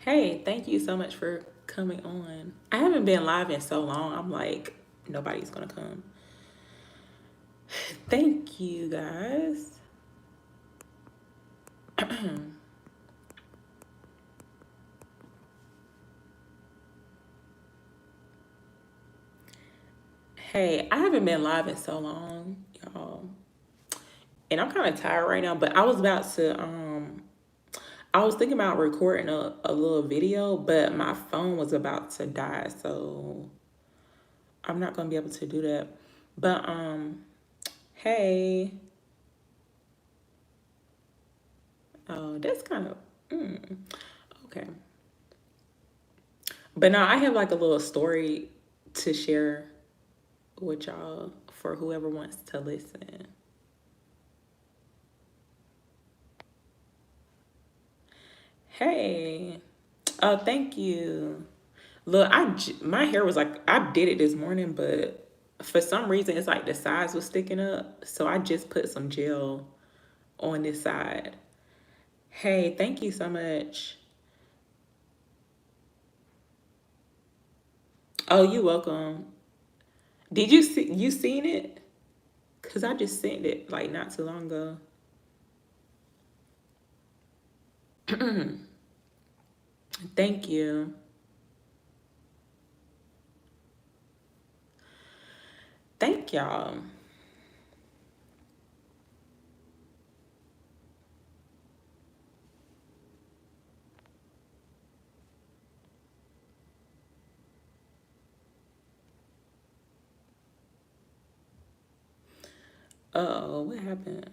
Hey, thank you so much for coming on. I haven't been live in so long. I'm like, nobody's gonna come. Thank you guys. Hey, I haven't been live in so long, y'all. And I'm kind of tired right now, but I was thinking about recording a little video, but my phone was about to die, so I'm not gonna be able to do that. But hey. Oh, that's kind of okay. But now I have like a little story to share with y'all for whoever wants to listen. Hey, oh, thank you. Look, my hair was like I did it this morning, but for some reason it's like the sides was sticking up, so I just put some gel on this side. Hey, thank you so much. Oh, you welcome. Did you seen it? Cause I just sent it like not too long ago. Thank you. Thank y'all. Oh, what happened?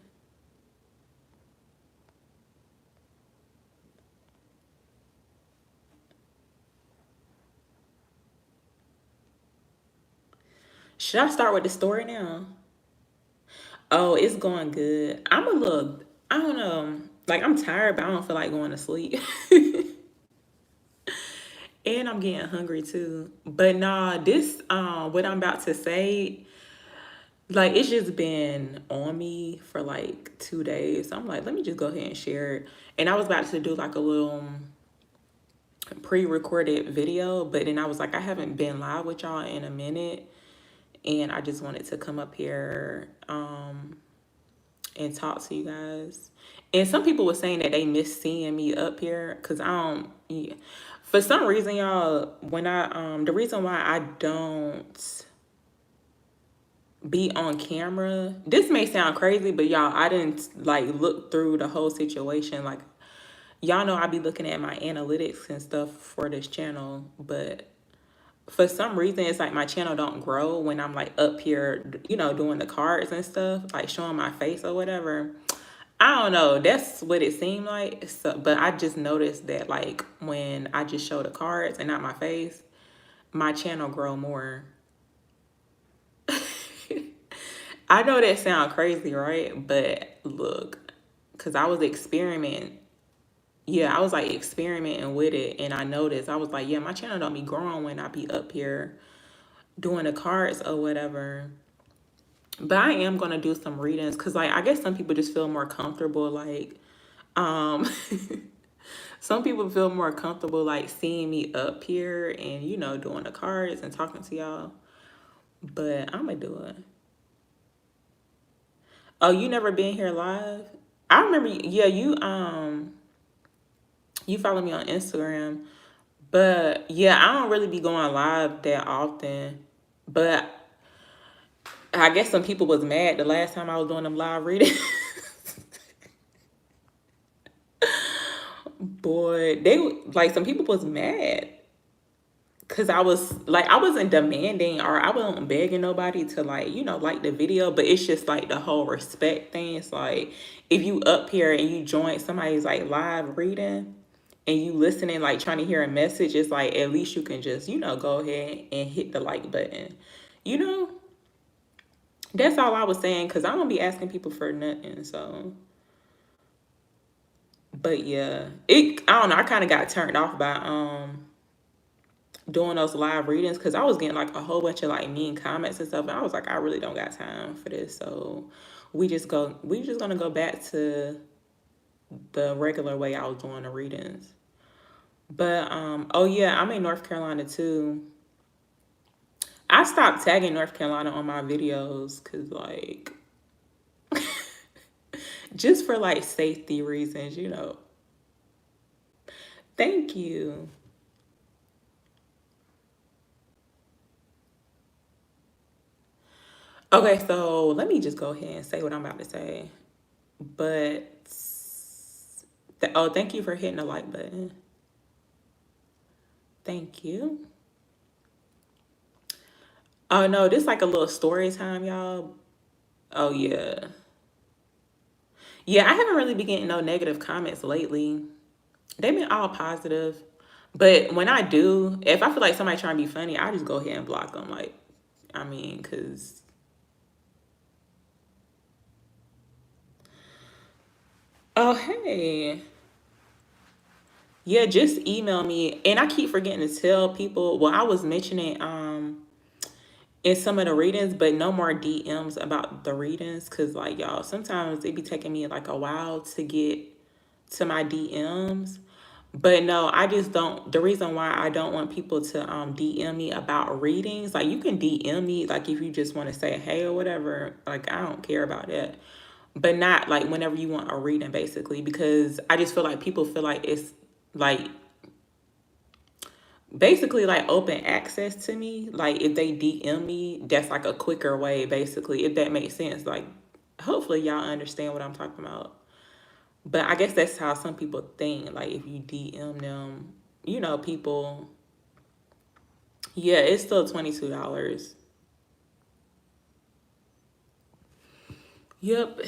Should I start with the story now? Oh, it's going good. I don't know. Like, I'm tired, but I don't feel like going to sleep. And I'm getting hungry too. But nah, what I'm about to say, like, it's just been on me for like 2 days. So I'm like, let me just go ahead and share it. And I was about to do like a little pre-recorded video, but then I was like, I haven't been live with y'all in a minute. And I just wanted to come up here and talk to you guys. And some people were saying that they miss seeing me up here because I don't. Yeah. For some reason, y'all, when the reason why I don't be on camera, this may sound crazy, but y'all, I didn't like look through the whole situation. Like, y'all know I be looking at my analytics and stuff for this channel, but for some reason it's like my channel don't grow when I'm like up here, doing the cards and stuff, like showing my face or whatever. I don't know. That's what it seemed like. So, but I just noticed that like when I just show the cards and not my face, my channel grow more. I know that sound crazy, right? But look, cause I was experimenting. Yeah, I was like experimenting with it, and I noticed I was like, yeah, my channel don't be growing when I be up here doing the cards or whatever. But I am gonna do some readings because like I guess some people just feel more comfortable like um some people feel more comfortable like seeing me up here and doing the cards and talking to y'all. But I'm gonna do it. Oh, you never been here live? I remember yeah, you follow me on Instagram. But yeah, I don't really be going live that often. But I guess some people was mad the last time I was doing them live readings. Boy, like some people was mad because I wasn't demanding or I wasn't begging nobody to like like the video, but it's just like the whole respect thing. It's like if you up here and you join somebody's like live reading and you listening like trying to hear a message, it's like at least you can just go ahead and hit the like button. You know, that's all I was saying because I don't be asking people for nothing. So, but yeah, I don't know. I kind of got turned off by doing those live readings because I was getting like a whole bunch of like mean comments and stuff, and I was like, I really don't got time for this. So we just gonna go back to the regular way I was doing the readings. But oh yeah, I'm in North Carolina too. I stopped tagging North Carolina on my videos because like just for like safety reasons, you know. Thank you. Okay, so let me just go ahead and say what I'm about to say. But oh, thank you for hitting the like button. Thank you. Oh no, this like a little story time, y'all. Oh yeah. Yeah, I haven't really been getting no negative comments lately. They've been all positive. But when I do, if I feel like somebody trying to be funny, I just go ahead and block them. Like, I mean, cause oh hey, yeah, just email me. And I keep forgetting to tell people. Well, I was mentioning in some of the readings, but no more DMs about the readings, cause like y'all, sometimes it be taking me like a while to get to my DMs. But no, I just don't. The reason why I don't want people to DM me about readings, like you can DM me, like if you just want to say hey or whatever. Like I don't care about that, but not like whenever you want a reading, basically, because I just feel like people feel like it's like basically like open access to me. Like if they DM me, that's like a quicker way, basically, if that makes sense. Like hopefully y'all understand what I'm talking about. But I guess that's how some people think. Like if you DM them, you know, people. Yeah, it's still $22. Yep.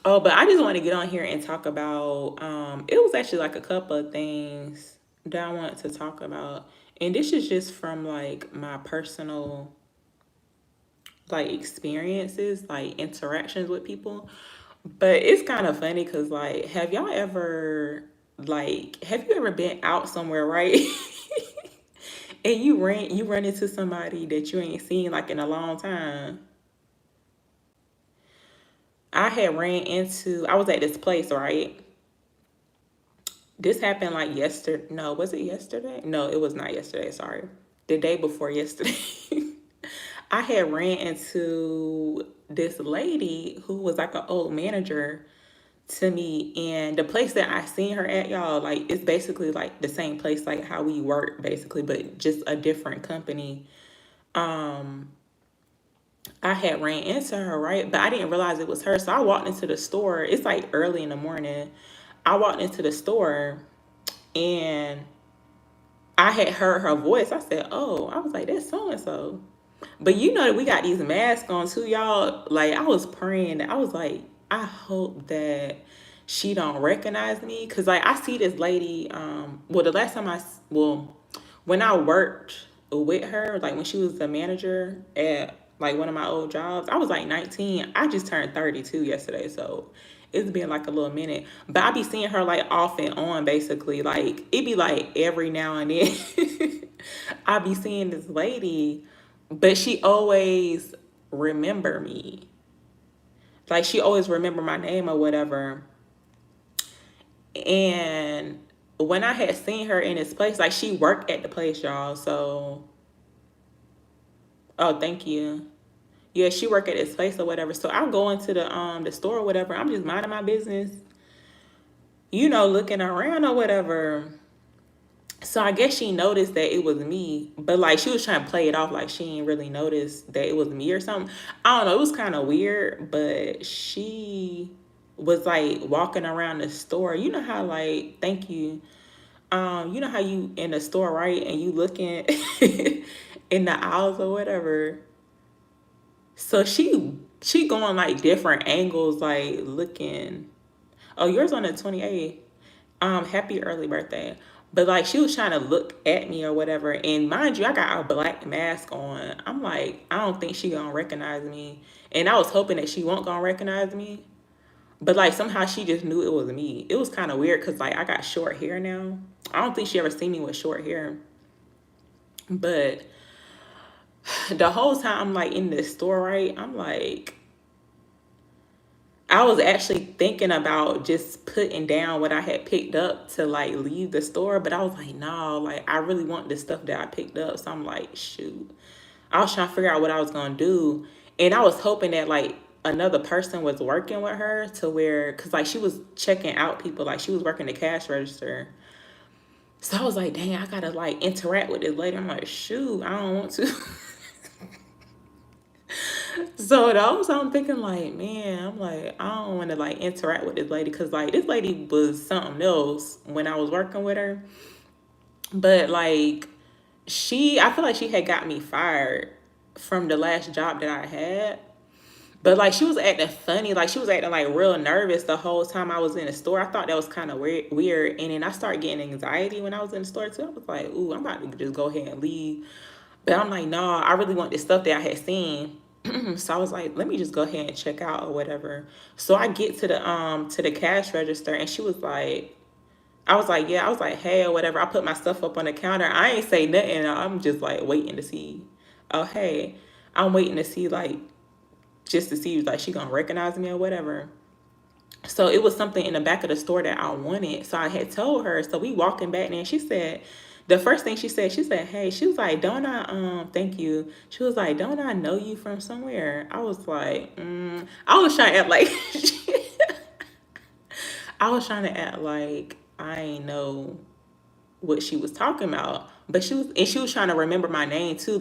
Oh, but I just want to get on here and talk about. It was actually like a couple of things that I wanted to talk about, and this is just from like my personal like experiences, like interactions with people. But it's kind of funny because like, have you ever been out somewhere, right? And you run into somebody that you ain't seen like in a long time. I was at this place, right? This happened like yesterday. No, was it yesterday? No, it was not yesterday. Sorry. The day before yesterday. I had ran into this lady who was like an old manager to me, and the place that I seen her at, y'all, like it's basically like the same place like how we work basically, but just a different company. Um I had ran into her, right? But I didn't realize it was her. So I walked into the store. It's like early in the morning. I walked into the store and I had heard her voice. I said, "Oh," I was like, "That's so and so." But you know that we got these masks on too, y'all. Like I was praying. I was like, I hope that she don't recognize me, cause like I see this lady. Well, the last time when I worked with her, like when she was the manager at like one of my old jobs, I was like 19. I just turned 32 yesterday, so it's been like a little minute. But I be seeing her like off and on, basically. Like it be like every now and then. I be seeing this lady, but she always remember me. Like she always remember my name or whatever. And when I had seen her in this place, like she worked at the place, y'all. So, oh, thank you. Yeah, she worked at this place or whatever. So I go into the store or whatever. I'm just minding my business, you know, looking around or whatever. So I guess she noticed that it was me, but like she was trying to play it off like she didn't really notice that it was me or something. I don't know. It was kind of weird, but she was like walking around the store. You know how like, thank you. You know how you in the store, right? And you looking in the aisles or whatever. So she going like different angles, like looking. Oh, yours on the 28th. Happy early birthday. But like she was trying to look at me or whatever. And mind you, I got a black mask on. I'm like, I don't think she gonna recognize me. And I was hoping that she won't gonna recognize me. But like somehow she just knew it was me. It was kind of weird because like I got short hair now. I don't think she ever seen me with short hair. But the whole time I'm like in the store, right? I'm like, I was actually thinking about just putting down what I had picked up to like leave the store, but I was like, no, like I really want the stuff that I picked up. So I'm like, shoot. I was trying to figure out what I was gonna do. And I was hoping that like another person was working with her to where, cause like she was checking out people, like she was working the cash register. So I was like, dang, I gotta like interact with this lady. I'm like, shoot, I don't want to. So also I'm thinking like, man, I'm like, I don't want to like interact with this lady because like this lady was something else when I was working with her. But like I feel like she had got me fired from the last job that I had. But like she was acting funny, like she was acting like real nervous the whole time I was in the store. I thought that was kind of weird, and then I started getting anxiety when I was in the store too. I was like, "Ooh, I'm about to just go ahead and leave." But I'm like, "No, I really want this stuff that I had seen." So I was like, "Let me just go ahead and check out or whatever." So I get to the cash register, and she was like, I was like, "Yeah," I was like, "Hey," or whatever. I put my stuff up on the counter. I ain't say nothing. I'm just like waiting to see. Oh, hey, I'm waiting to see like just to see like she gonna recognize me or whatever. So it was something in the back of the store that I wanted. So I had told her. So we walking back there and she said, the first thing she said, hey, she was like, don't I thank you. She was like, don't I know you from somewhere? I was like, I was trying to act like I was trying to act like I ain't know what she was talking about. But she was trying to remember my name too.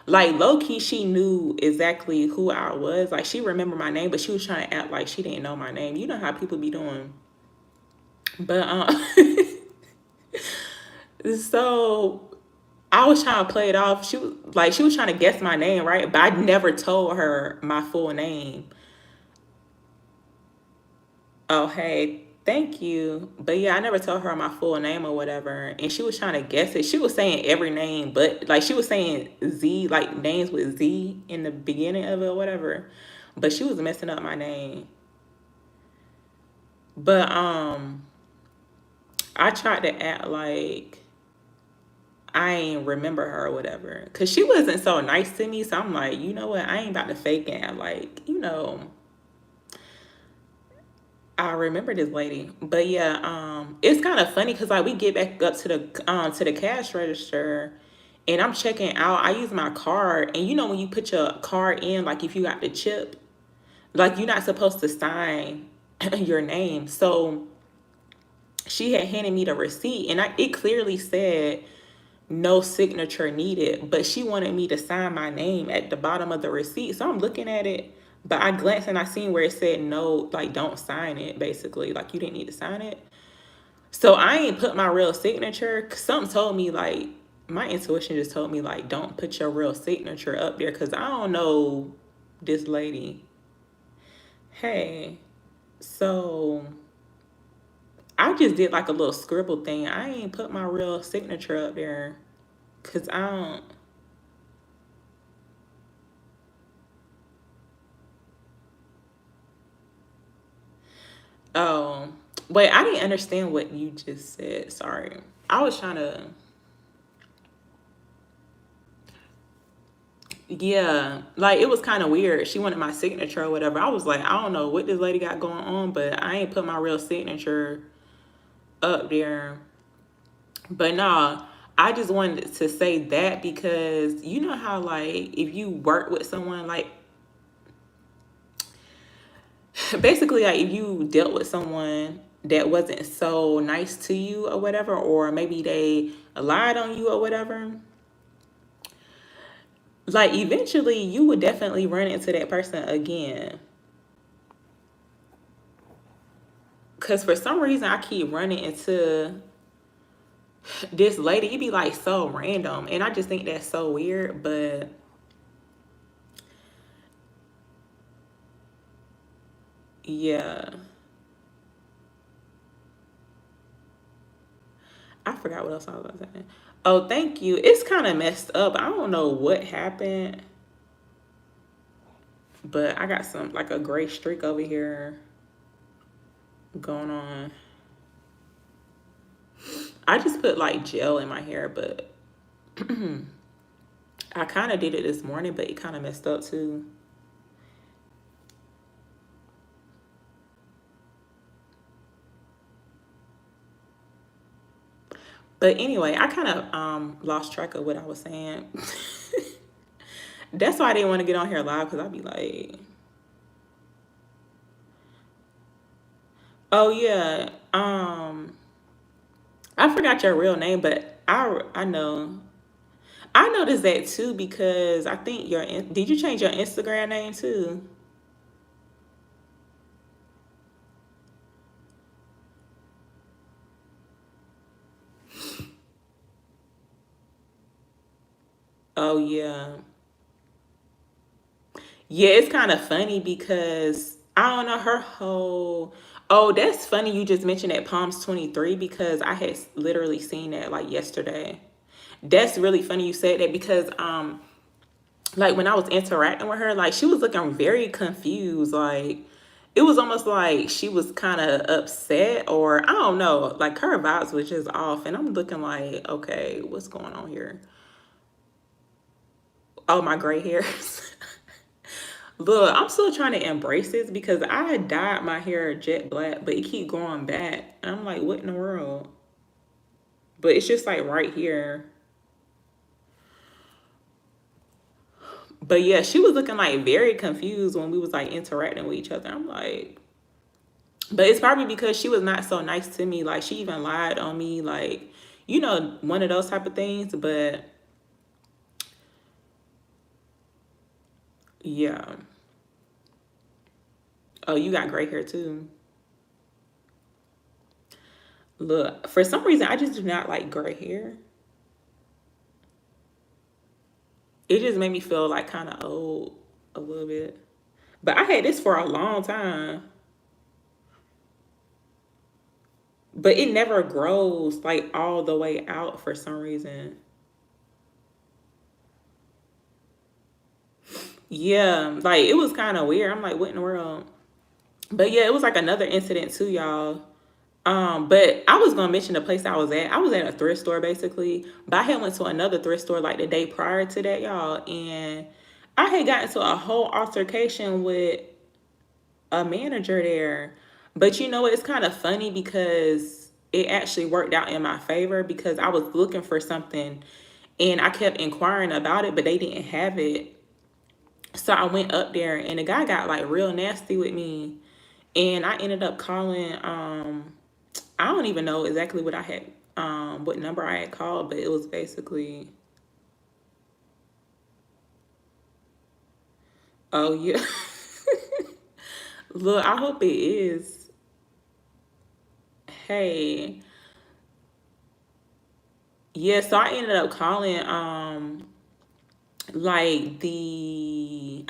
Like low key she knew exactly who I was. Like she remembered my name, but she was trying to act like she didn't know my name. You know how people be doing. But so I was trying to play it off. She was trying to guess my name, right? But I never told her my full name. Oh, hey, thank you. But yeah, I never told her my full name or whatever. And she was trying to guess it. She was saying every name, but like she was saying Z, like names with Z in the beginning of it or whatever. But she was messing up my name. But I tried to act like I ain't remember her or whatever. Cause she wasn't so nice to me. So I'm like, you know what? I ain't about to fake it. Like, I remember this lady, but yeah, it's kind of funny because like we get back up to the cash register, and I'm checking out. I use my card, and you know when you put your card in, like if you got the chip, like you're not supposed to sign your name. So she had handed me the receipt, and it clearly said no signature needed, but she wanted me to sign my name at the bottom of the receipt. So I'm looking at it, but I glanced and I seen where it said no, like don't sign it, basically. Like you didn't need to sign it. So I ain't put my real signature. Something told me like my intuition just told me like don't put your real signature up there because I don't know this lady. Hey, so I just did like a little scribble thing. I ain't put my real signature up there because I don't. Oh, wait, I didn't understand what you just said. Sorry. I was trying to, yeah, like it was kind of weird. She wanted my signature or whatever. I was like, I don't know what this lady got going on, but I ain't put my real signature up there. But nah, I just wanted to say that because you know how, like, if you work with someone, like, basically, like, if you dealt with someone that wasn't so nice to you or whatever, or maybe they lied on you or whatever, like eventually you would definitely run into that person again. Cause for some reason I keep running into this lady. It be like so random, and I just think that's so weird. But yeah, I forgot what else I was about to say. Oh, thank you. It's kind of messed up. I don't know what happened, but I got some like a gray streak over here going on. I just put like gel in my hair, but I kind of did it this morning, but it kind of messed up too. But anyway, I kind of lost track of what I was saying. That's why I didn't want to get on here live because I'd be like, oh yeah, I forgot your real name, but I know I noticed that too because I think did you change your Instagram name too? Oh yeah. Yeah, it's kind of funny because I don't know her whole. Oh, that's funny. You just mentioned that Palms 23 because I had literally seen that like yesterday. That's really funny you said that because like when I was interacting with her, like she was looking very confused. Like it was almost like she was kind of upset or I don't know. Like her vibes was just off, and I'm looking like, okay, what's going on here? Oh, my gray hairs. Look, I'm still trying to embrace this because I dyed my hair jet black, but it keep going back. And I'm like, what in the world? But it's just like right here. But yeah, she was looking like very confused when we was like interacting with each other. I'm like, but it's probably because she was not so nice to me. Like she even lied on me, like, one of those type of things. But yeah. Oh, you got gray hair too. Look, for some reason I just do not like gray hair. It just made me feel like kind of old a little bit. But I had this for a long time. But it never grows like all the way out for some reason. Yeah, like it was kind of weird. I'm like, what in the world? But yeah, it was like another incident too, y'all. But I was gonna mention the place I was at. I was at a thrift store basically, but I had went to another thrift store like the day prior to that, y'all, and I had gotten into a whole altercation with a manager there. But you know what? It's kind of funny because it actually worked out in my favor because I was looking for something and I kept inquiring about it, but they didn't have it. So I went up there and the guy got like real nasty with me. And I ended up calling, I don't even know exactly what I had, what number I had called, but it was basically, oh yeah. Look, I hope it is. Hey, yeah, so I ended up calling like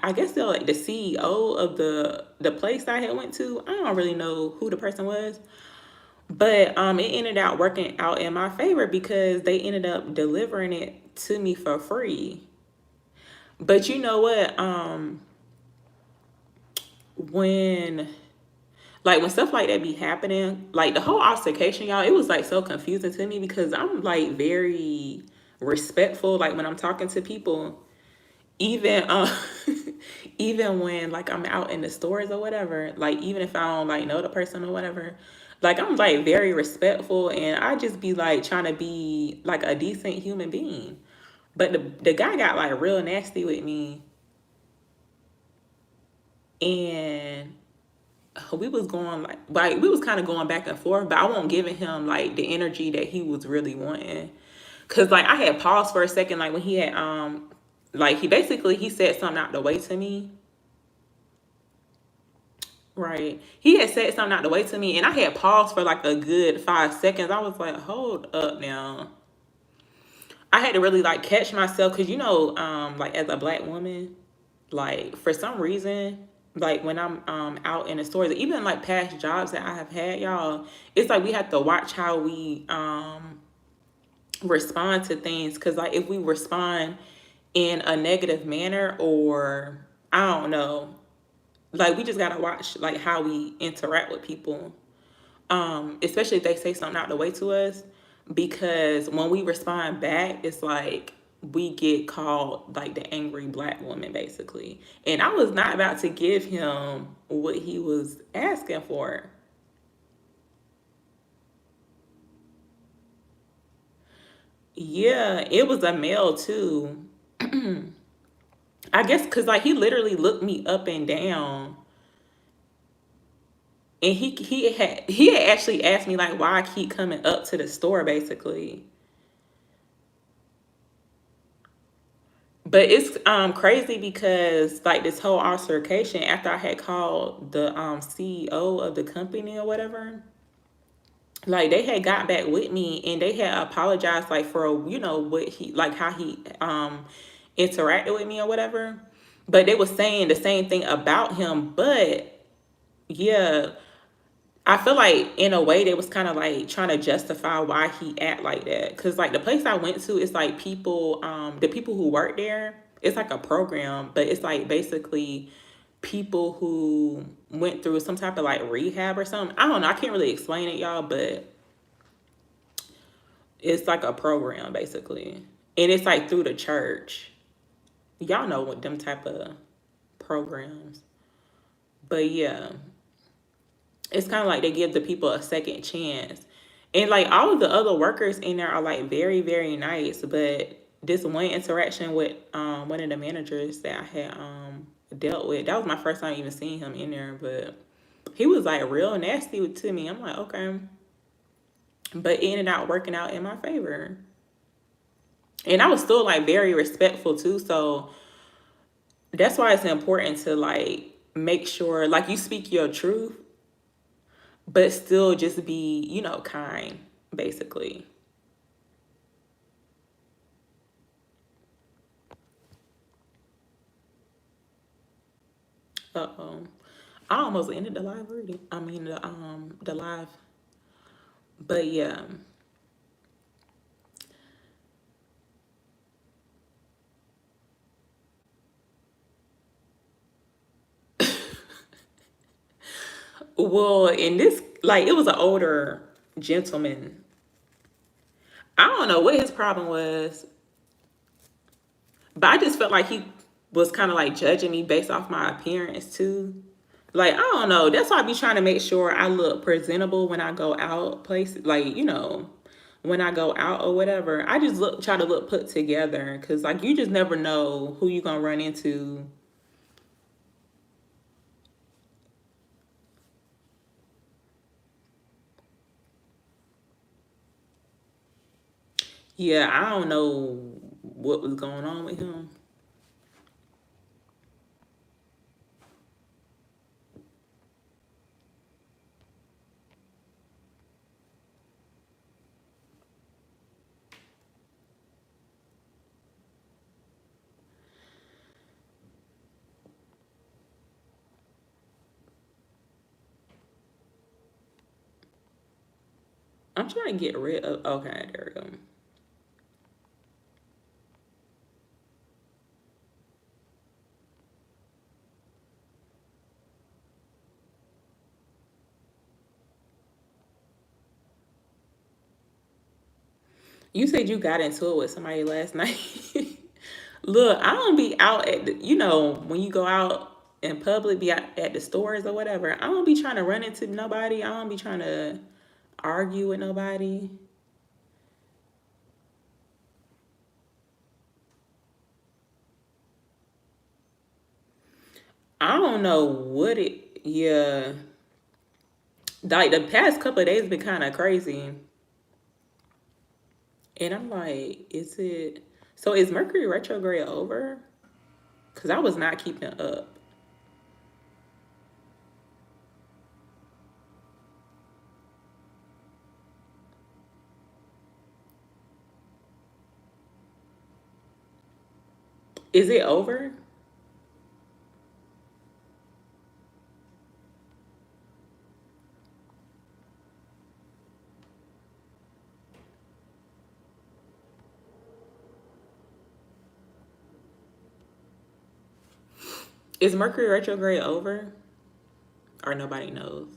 I guess they're like the CEO of the place I had went to. I don't really know who the person was, but it ended up working out in my favor because they ended up delivering it to me for free. But you know what? When when stuff like that be happening, like the whole altercation, y'all, it was like so confusing to me because I'm like very respectful like when I'm talking to people, even even when like I'm out in the stores or whatever, like even if I don't like know the person or whatever, like I'm like very respectful and I just be like trying to be like a decent human being. But the guy got like real nasty with me and we was going like we was kind of going back and forth, but I won't giving him like the energy that he was really wanting. Cause like I had paused for a second, like when he had like he said something out the way to me. Right. He had said something out the way to me and I had paused for like a good 5 seconds. I was like, hold up now. I had to really like catch myself because like as a black woman, like for some reason, like when I'm out in the stores, even like past jobs that I have had, y'all, it's like we have to watch how we respond to things because like if we respond in a negative manner or I don't know, like we just gotta watch like how we interact with people, especially if they say something out the way to us, because when we respond back, it's like we get called like the angry black woman basically. And I was not about to give him what he was asking for. Yeah, it was a male too. I guess because like he literally looked me up and down, and he had actually asked me like why I keep coming up to the store basically. But it's crazy because like this whole altercation after I had called the CEO of the company or whatever, like they had got back with me and they had apologized like for what he like how he interacted with me or whatever. But they was saying the same thing about him. But yeah, I feel like in a way they was kind of like trying to justify why he act like that. Cause like the place I went to, it's like people, the people who work there, it's like a program, but it's like basically people who went through some type of like rehab or something. I don't know. I can't really explain it, y'all, but it's like a program basically, and it's like through the church. Y'all know what them type of programs. But yeah, it's kind of like they give the people a second chance. And like all of the other workers in there are like very, very nice. But this one interaction with one of the managers that I had dealt with, that was my first time even seeing him in there. But he was like real nasty to me. I'm like, okay. But it ended up working out in my favor. And I was still like very respectful too. So that's why it's important to like make sure like you speak your truth but still just be, kind, basically. Uh-oh. I almost ended the live reading. I mean the live. But yeah. Well, in this like it was an older gentleman. I don't know what his problem was, but I just felt like he was kind of like judging me based off my appearance too. Like, I don't know. That's why I be trying to make sure I look presentable when I go out places. Like, when I go out or whatever. I just try to look put together. Cause like you just never know who you gonna run into. Yeah, I don't know what was going on with him. I'm trying to get rid of okay, there we go. You said you got into it with somebody last night. Look, I don't be out at when you go out in public, be out at the stores or whatever. I don't be trying to run into nobody. I don't be trying to argue with nobody. I don't know what it. Yeah, like the past couple of days been kind of crazy, and I'm like, is it? So is Mercury retrograde over? Cause I was not keeping up. Is it over? Is Mercury retrograde over? Or nobody knows?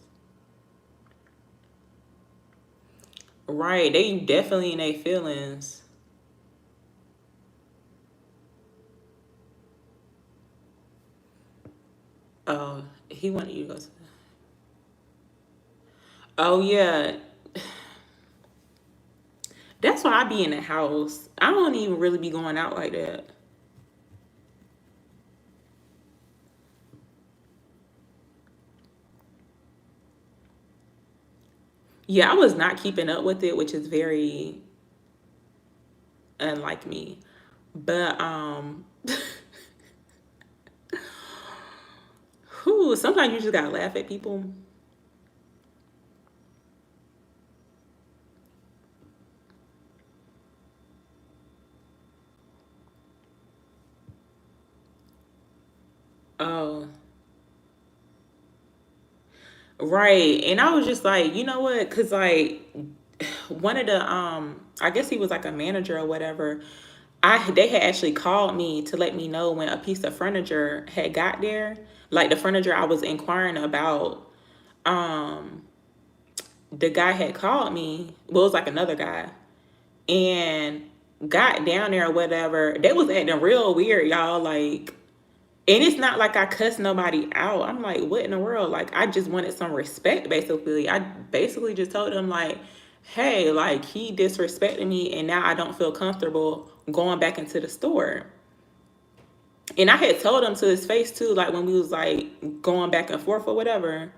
Right, they definitely in their feelings. Oh, he wanted you to go. Oh yeah, that's that's why I be in the house. I don't even really be going out like that. Yeah, I was not keeping up with it, which is very unlike me. But who sometimes you just gotta laugh at people. Oh, right. And I was just like, you know what? Cause like one of the I guess he was like a manager or whatever. They had actually called me to let me know when a piece of furniture had got there. Like the furniture I was inquiring about. Um the guy had called me. Well, it was like another guy. And got down there or whatever. They was acting real weird, y'all. Like, and it's not like I cussed nobody out. I'm like, what in the world? Like, I just wanted some respect, basically. I basically just told him, like, hey, like, he disrespected me, and now I don't feel comfortable going back into the store. And I had told him to his face, too, like, when we was, like, going back and forth or whatever.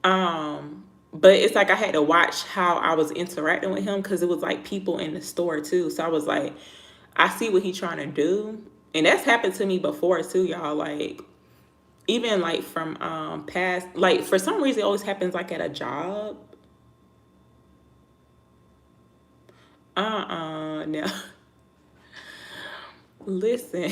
But it's like I had to watch how I was interacting with him because it was, like, people in the store, too. So I was like, I see what he's trying to do. And that's happened to me before, too, y'all. Like, even like from past, like for some reason it always happens like at a job. No. Listen.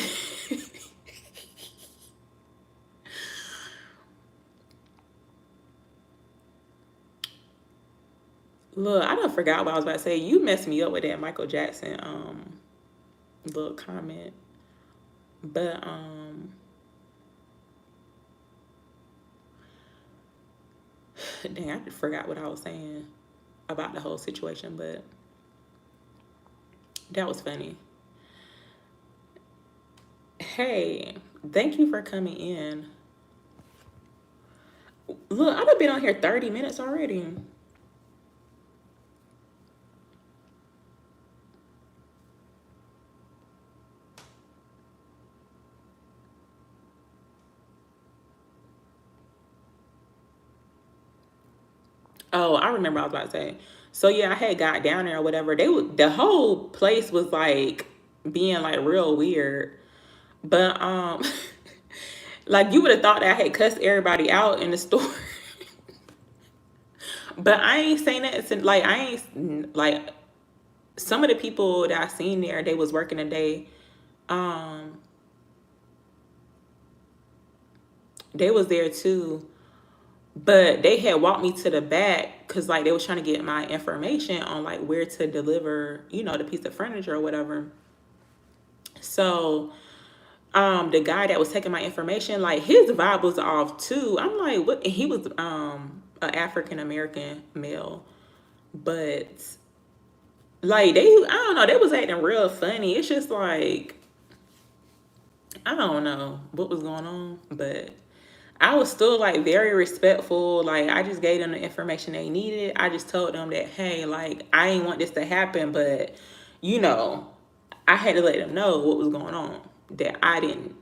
Look, I don't forgot what I was about to say. You messed me up with that Michael Jackson little comment. But dang, I forgot what I was saying about the whole situation, but that was funny. Hey, thank you for coming in. Look, I've been on here 30 minutes already. Oh, I remember I was about to say. So yeah, I had got down there or whatever. The whole place was like being like real weird. But like you would have thought that I had cussed everybody out in the store. But I ain't saying that since like I ain't like some of the people that I seen there, they was working a day. Um they was there too. But they had walked me to the back because like they was trying to get my information on like where to deliver, the piece of furniture or whatever. So the guy that was taking my information, like his vibe was off too. I'm like, what? And he was an African American male, but like I don't know, they was acting real funny. It's just like I don't know what was going on, but I was still like very respectful. Like I just gave them the information they needed. I just told them that hey, like I ain't want this to happen, but you know, I had to let them know what was going on. That I didn't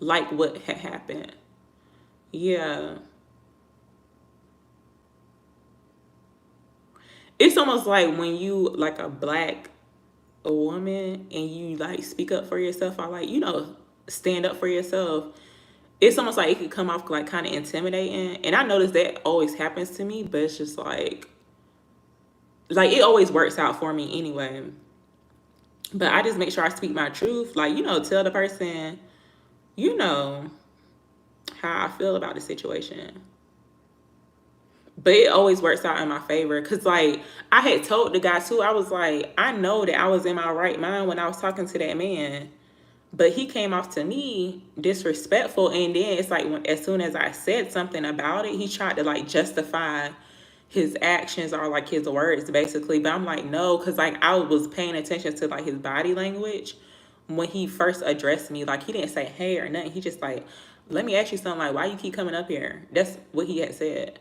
like what had happened. Yeah. It's almost like when you like a black woman and you like speak up for yourself or like, stand up for yourself. It's almost like it could come off like kind of intimidating. And I notice that always happens to me, but it's just like it always works out for me anyway. But I just make sure I speak my truth. Like, tell the person, you know, how I feel about the situation. But it always works out in my favor. Cause like I had told the guy too, I was like, I know that I was in my right mind when I was talking to that man. But he came off to me disrespectful. And then it's like as soon as I said something about it, he tried to like justify his actions or like his words basically. But I'm like, no, because like I was paying attention to like his body language when he first addressed me. Like he didn't say hey or nothing. He just like, let me ask you something, like why you keep coming up here? That's what he had said.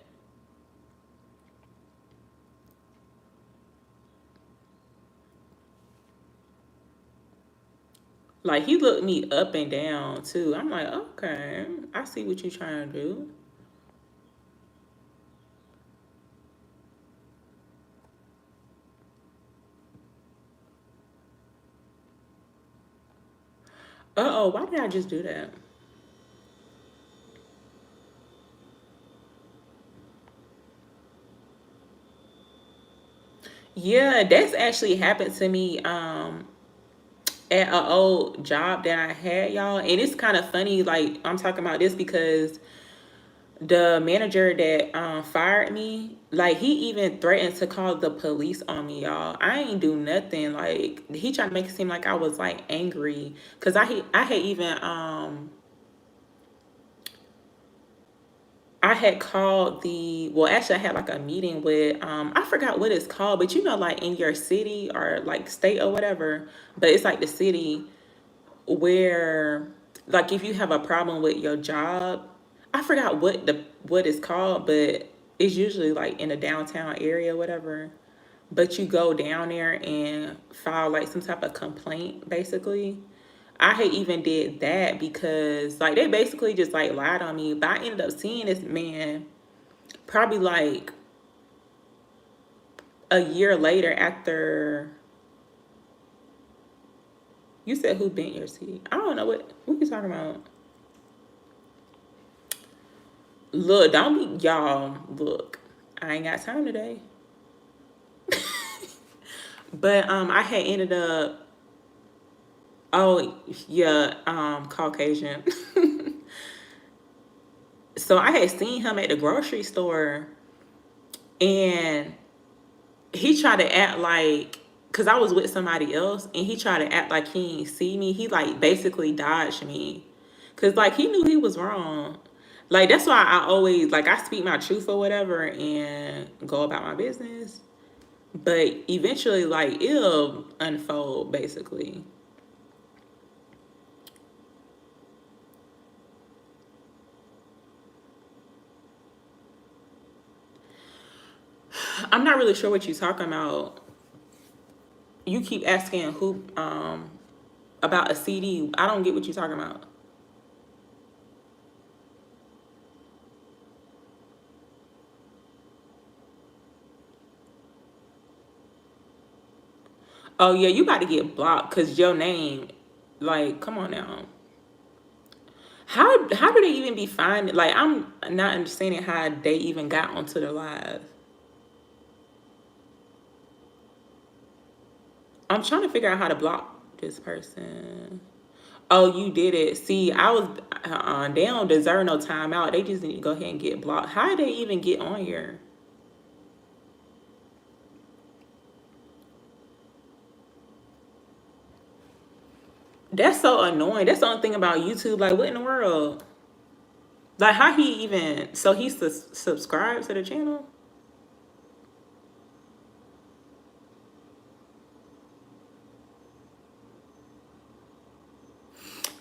Like he looked me up and down too. I'm like, okay, I see what you trying to do. Uh oh, why did I just do that? Yeah, that's actually happened to me at an old job that I had, y'all. And it's kind of funny, like I'm talking about this because the manager that fired me, like he even threatened to call the police on me, y'all. I ain't do nothing. Like he tried to make it seem like I was like angry because I had even I had called the, well, actually I had like a meeting with I forgot what it's called, but you know, like in your city or like state or whatever, but it's like the city where, like, if you have a problem with your job, I forgot what it's called, but it's usually like in a downtown area or whatever. But you go down there and file like some type of complaint, basically. I had even did that because like they basically just like lied on me. But I ended up seeing this man probably like a year later after. You said who bent your seat? I don't know what you talking about. Look, don't be y'all. Look, I ain't got time today. But I had ended up. Oh yeah, Caucasian. So I had seen him at the grocery store, and he tried to act like, cause I was with somebody else, and he tried to act like he didn't see me. He like basically dodged me, cause like he knew he was wrong. Like that's why I always like I speak my truth or whatever and go about my business. But eventually, like it'll unfold basically. I'm not really sure what you're talking about. You keep asking who about a CD. I don't get what you're talking about. Oh yeah, you about to get blocked because your name. Like, come on now. How do they even be finding? Like, I'm not understanding how they even got onto the live. I'm trying to figure out how to block this person. Oh, you did it. See, I was. They don't deserve no timeout. They just need to go ahead and get blocked. How did they even get on here? That's so annoying. That's the only thing about YouTube. Like, what in the world? Like, how he even? So he subscribed to the channel.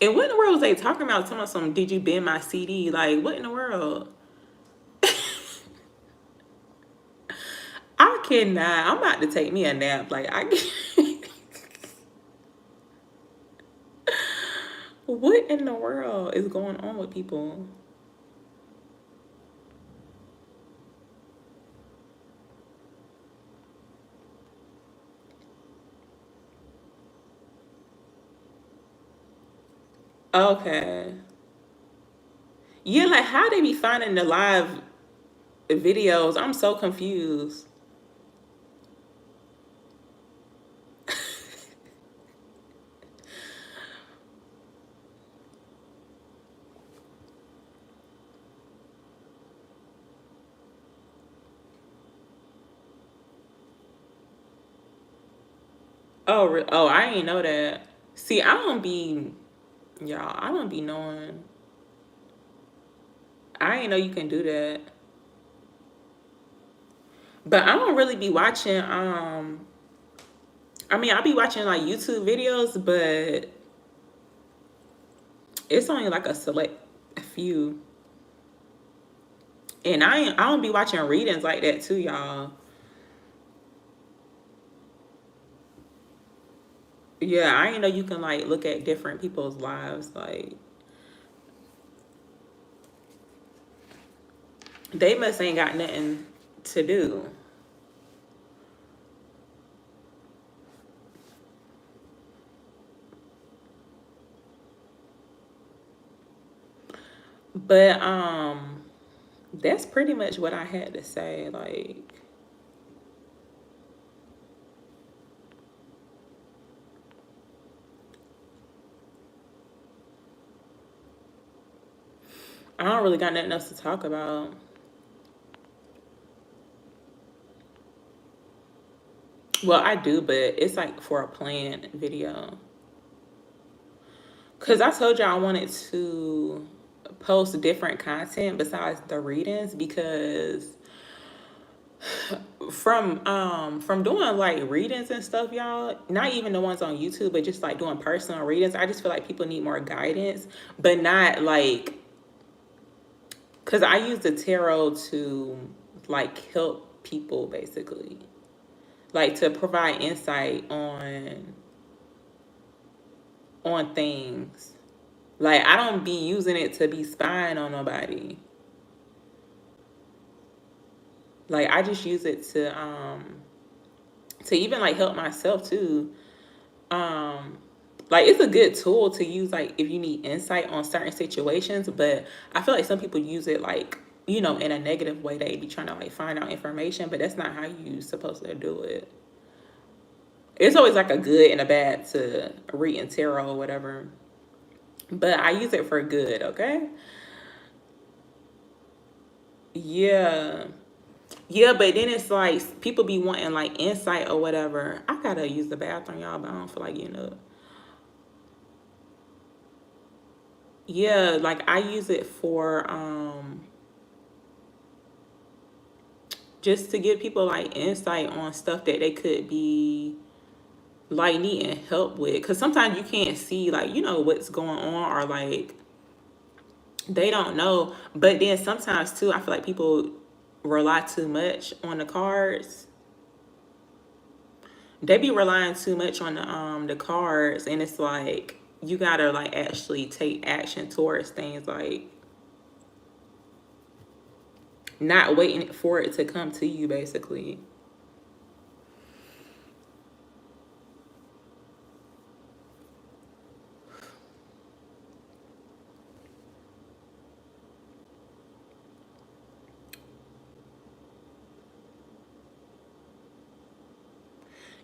And what in the world was they talking about? Talking about some, did you bend my CD? Like, what in the world? I cannot. I'm about to take me a nap. Like, I can't. What in the world is going on with people? Okay. Yeah, like, how they be finding the live videos? I'm so confused. Oh, oh, I ain't know that. See, I don't be, y'all, I don't be knowing. I ain't know you can do that. But I don't really be watching, I mean, I'll be watching like YouTube videos, but it's only like a select few. And I don't be watching readings like that too, y'all. Yeah, I didn't know you can like look at different people's lives. Like they must ain't got nothing to do. But that's pretty much what I had to say. Like I don't really got nothing else to talk about. Well, I do, but it's like for a planned video. Cause I told you I wanted to post different content besides the readings because from doing like readings and stuff, y'all, not even the ones on YouTube, but just like doing personal readings, I just feel like people need more guidance, but not like because I use the tarot to like help people basically, like to provide insight on things. Like I don't be using it to be spying on nobody. Like I just use it to even like help myself too. Um like it's a good tool to use like if you need insight on certain situations, but I feel like some people use it like, you know, in a negative way. They be trying to like find out information, but that's not how you supposed to do it. It's always like a good and a bad to read in tarot or whatever. But I use it for good, okay? Yeah. Yeah, but then it's like people be wanting like insight or whatever. I gotta use the bathroom, y'all, but I don't feel like getting up. Yeah, like I use it for just to give people like insight on stuff that they could be like needing help with. Cause sometimes you can't see like, you know, what's going on or like they don't know. But then sometimes too, I feel like people rely too much on the cards. They be relying too much on the cards, and it's like you gotta like actually take action towards things, like not waiting for it to come to you basically.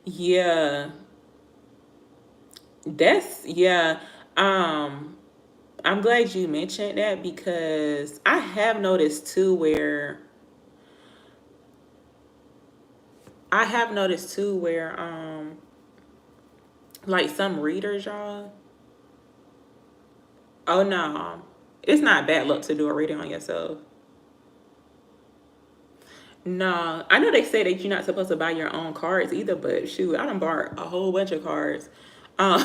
Yeah, that's yeah. um I'm glad you mentioned that because I have noticed too where like some readers, y'all. Oh no, it's not bad luck to do a reading on yourself. No, I know they say that you're not supposed to buy your own cards either, but shoot, I done bought a whole bunch of cards um,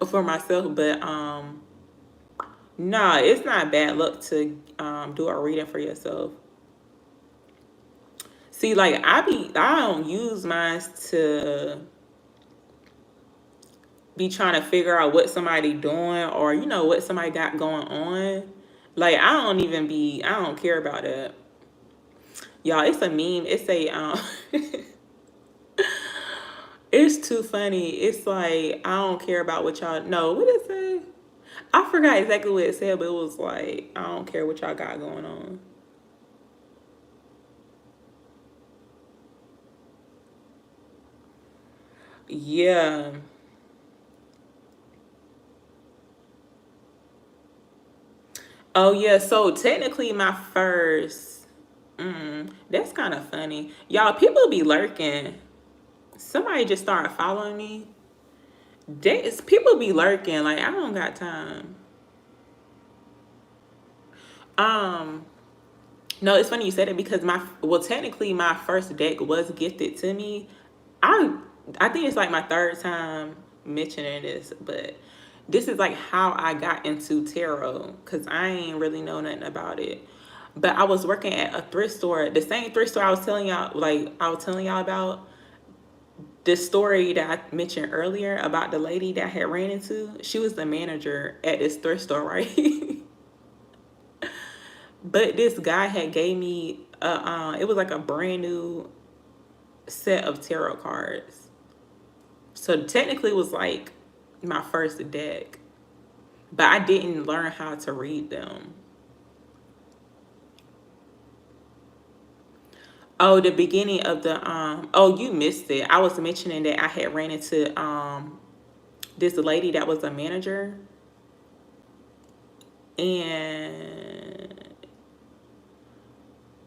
for myself. But nah, it's not bad luck to do a reading for yourself. See, like I don't use mine to be trying to figure out what somebody doing or you know what somebody got going on. Like I don't care about that. Y'all, it's a meme. It's a it's too funny. It's like I don't care about what y'all know. What it say? I forgot exactly what it said, but it was like I don't care what y'all got going on. Yeah. Oh yeah. So technically, my first. That's kind of funny, y'all. People be lurking. Somebody just started following me. People be lurking. Like I don't got time. Um. No, it's funny you said it because technically my first deck was gifted to me. I I think it's like my third time mentioning this, but this is like how I got into tarot because I ain't really know nothing about it. But I was working at a thrift store, the same thrift store I was telling y'all about. the story that I mentioned earlier about the lady that I had ran into, she was the manager at this thrift store, right? But this guy had gave me it was like a brand new set of tarot cards. So technically it was like my first deck, but I didn't learn how to read them. Oh, the beginning of the oh, you missed it. I was mentioning that I had ran into this lady that was a manager, and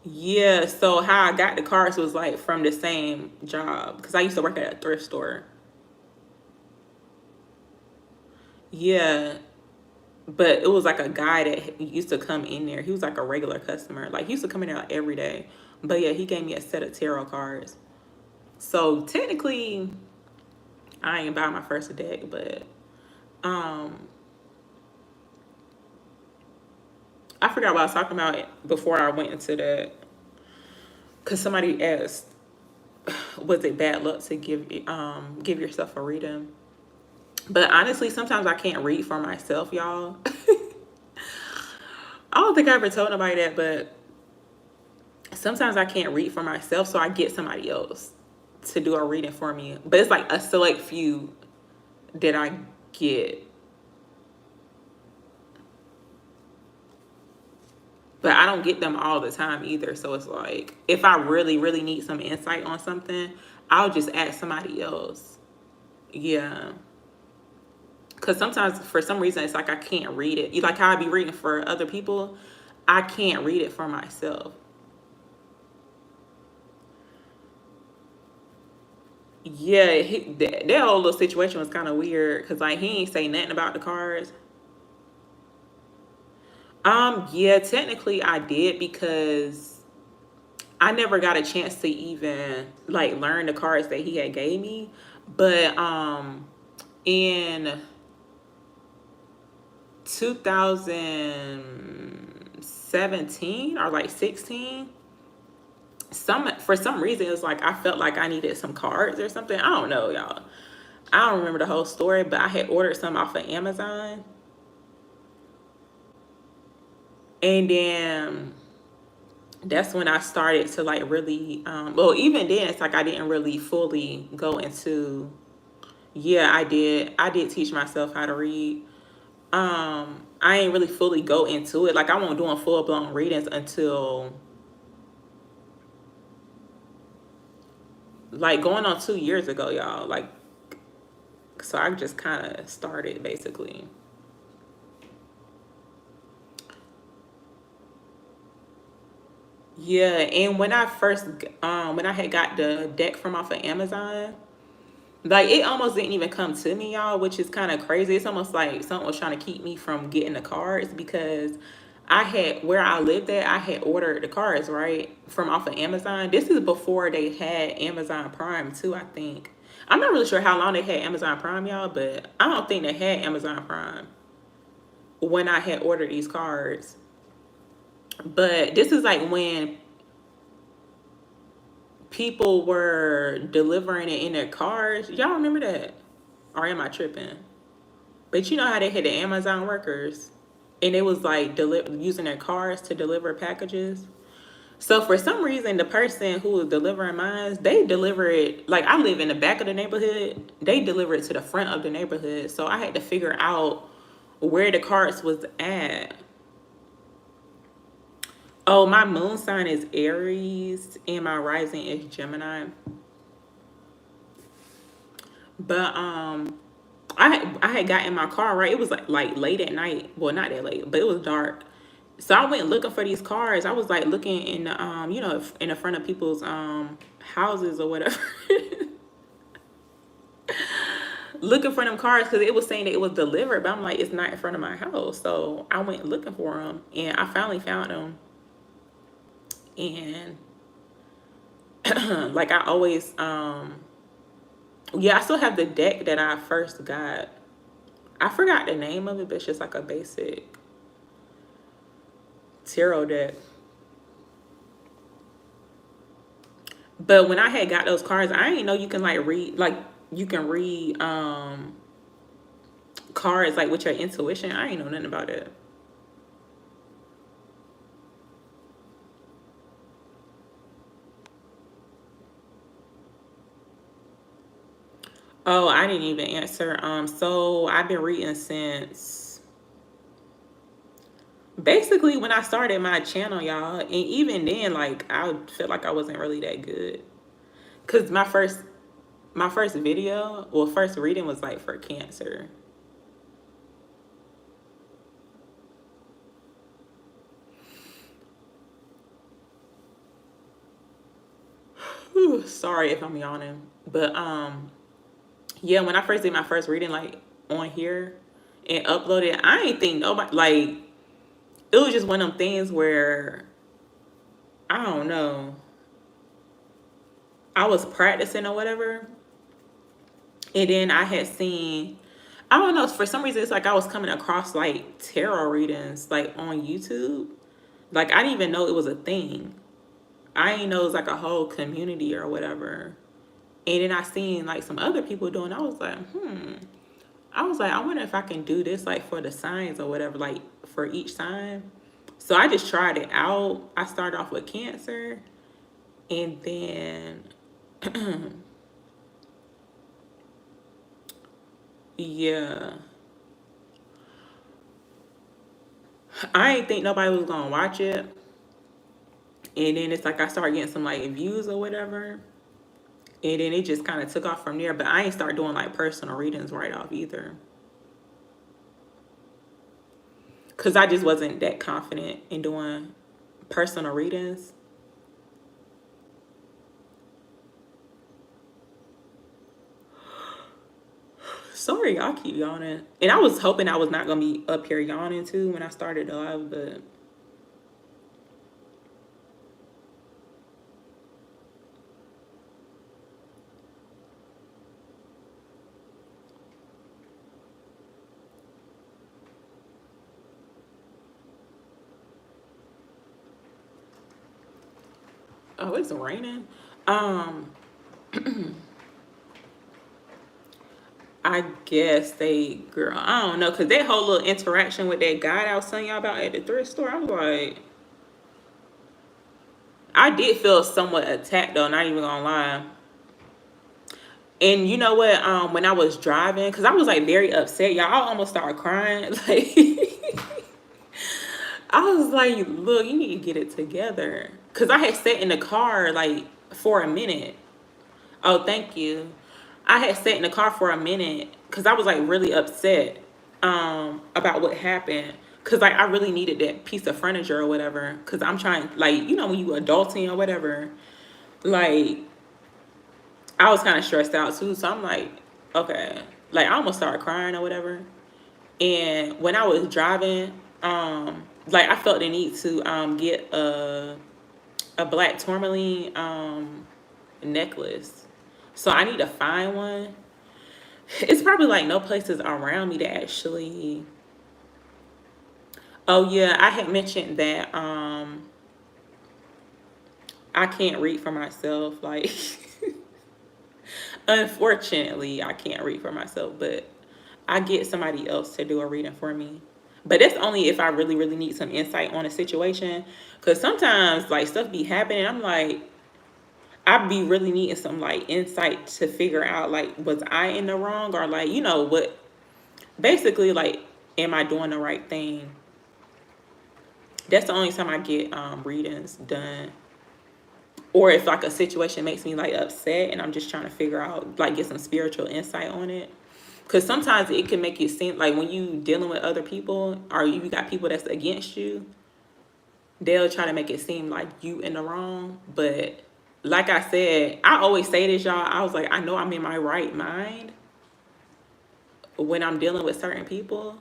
yeah, so how I got the cards was like from the same job because I used to work at a thrift store. Yeah, but it was like a guy that used to come in there. He was like a regular customer. Like he used to come in there like every day. But yeah, he gave me a set of tarot cards. So technically, I ain't buy my first deck, but um, I forgot what I was talking about before I went into that. Cause somebody asked, was it bad luck to give yourself a reading? But honestly, sometimes I can't read for myself, y'all. I don't think I ever told nobody that, but sometimes I can't read for myself, so I get somebody else to do a reading for me. But it's like a select few that I get. But I don't get them all the time either. So it's like if I really, really need some insight on something, I'll just ask somebody else. Yeah. Because sometimes for some reason it's like I can't read it. Like how I be reading for other people, I can't read it for myself. Yeah, that whole little situation was kind of weird because like he ain't say nothing about the cards. Yeah, technically I did because I never got a chance to even like learn the cards that he had gave me. But in 2017 or like 16, for some reason it was like I felt like I needed some cards or something. I don't know, y'all. I don't remember the whole story, but I had ordered some off of Amazon. And then that's when I started to like really well, even then it's like I didn't really fully go into. Yeah, I did teach myself how to read. I ain't really fully go into it. Like I won't doing full blown readings until like going on 2 years ago, y'all. Like so I just kind of started basically. Yeah, and when I had got the deck from off of Amazon, like it almost didn't even come to me, y'all, which is kind of crazy. It's almost like someone was trying to keep me from getting the cards because I had where I lived at, I had ordered the cards, right? From off of Amazon. This is before they had Amazon Prime too, I think. I'm not really sure how long they had Amazon Prime, y'all, but I don't think they had Amazon Prime when I had ordered these cards. But this is like when people were delivering it in their cars. Y'all remember that? Or am I tripping? But you know how they had the Amazon workers and it was like using their cars to deliver packages. So for some reason, the person who was delivering mine, they deliver it like I live in the back of the neighborhood. They deliver it to the front of the neighborhood. So I had to figure out where the carts was at. Oh, my moon sign is Aries and my rising is Gemini. But I had got in my car, right? It was like late at night. Well, not that late, but it was dark. So I went looking for these cars. I was like looking in the in the front of people's houses or whatever. Looking for them cars because it was saying that it was delivered, but I'm like, it's not in front of my house. So I went looking for them and I finally found them. And like I always yeah, I still have the deck that I first got. I forgot the name of it, but it's just like a basic tarot deck. But when I had got those cards, I didn't know you can like read, like you can read cards like with your intuition. I ain't know nothing about it. Oh, I didn't even answer. So I've been reading since basically when I started my channel, y'all. And even then, like I felt like I wasn't really that good. Cause my first video, well, first reading was like for cancer. Whew, sorry if I'm yawning. But yeah, when I first did my first reading like on here and uploaded, I ain't think nobody like it was just one of them things where I don't know. I was practicing or whatever. And then I had seen, I don't know, for some reason it's like I was coming across like tarot readings like on YouTube. Like I didn't even know it was a thing. I didn't know it was like a whole community or whatever. And then I seen like some other people doing. I was like, I was like, I wonder if I can do this like for the signs or whatever, like for each sign. So I just tried it out. I started off with cancer, and then yeah, I ain't think nobody was gonna watch it. And then it's like I started getting some like views or whatever. And then it just kind of took off from there. But I ain't start doing like personal readings right off either. Cause I just wasn't that confident in doing personal readings. Sorry, I keep yawning. And I was hoping I was not gonna be up here yawning too when I started the live, but oh, it's raining. Um, I guess they, girl, I don't know, cause that whole little interaction with that guy that I was telling y'all about at the thrift store, I was like, I did feel somewhat attacked though, not even gonna lie. And you know what? When I was driving, cause I was like very upset, y'all, I almost started crying. Like, I was like, look, you need to get it together, cause I had sat in the car like for a minute. Oh, thank you. I had sat in the car for a minute because I was like really upset about what happened. Cause like I really needed that piece of furniture or whatever. Cause I'm trying, like, you know, when you adulting or whatever, like I was kind of stressed out too. So I'm like, okay, like I almost started crying or whatever. And when I was driving, like I felt the need to get a black tourmaline necklace. So I need to find one. It's probably like no places around me to actually. Oh yeah, I had mentioned that I can't read for myself. Like unfortunately, I can't read for myself, but I get somebody else to do a reading for me. But that's only if I really, really need some insight on a situation. Cause sometimes like stuff be happening. I'm like, I be really needing some like insight to figure out like was I in the wrong or like, you know, what basically like am I doing the right thing? That's the only time I get readings done. Or if like a situation makes me like upset and I'm just trying to figure out like get some spiritual insight on it. Cause sometimes it can make you seem like when you dealing with other people or you got people that's against you, they'll try to make it seem like you in the wrong. But like I said, I always say this, y'all. I was like, I know I'm in my right mind when I'm dealing with certain people.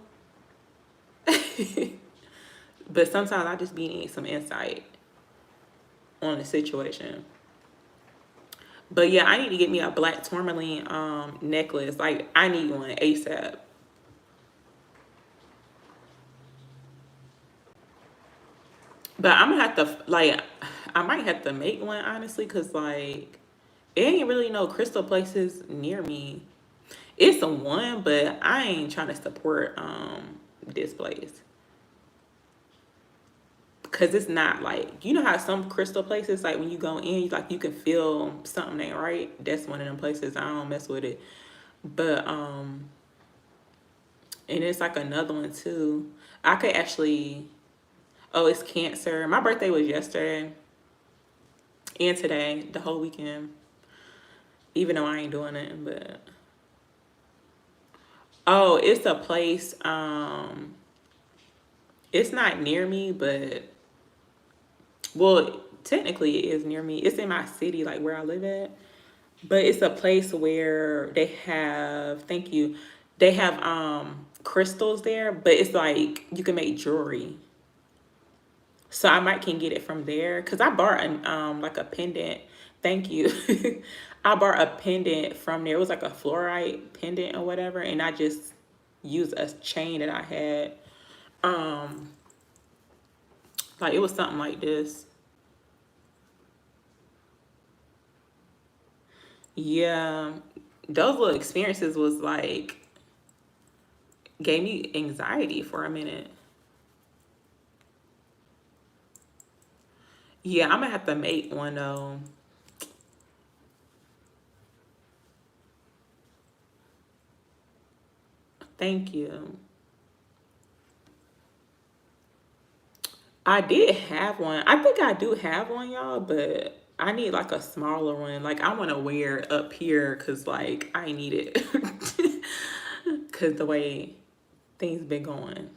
But sometimes I just be needing some insight on the situation. But yeah, I need to get me a black tourmaline necklace. Like I need one ASAP. But I'm gonna have to like I might have to make one honestly, cause like it ain't really no crystal places near me. It's a one, but I ain't trying to support this place. Cause it's not like, you know how some crystal places, like when you go in, like you can feel something ain't right. That's one of them places I don't mess with it. But and it's like another one too. I could actually, oh, it's Cancer. My birthday was yesterday and today, the whole weekend. Even though I ain't doing it, but oh, it's a place. It's not near me, but well, technically it is near me. It's in my city, like where I live at. But it's a place where they have, thank you, they have crystals there, but it's like you can make jewelry. So I might can get it from there because I bought an like a pendant. Thank you. I bought a pendant from there. It was like a fluorite pendant or whatever, and I just used a chain that I had. Um, like it was something like this. Yeah, those little experiences was like gave me anxiety for a minute. Yeah, I'm gonna have to make one though. Thank you. I did have one. I think I do have one, y'all, but I need like a smaller one. Like I want to wear it up here because like I need it because the way things been going.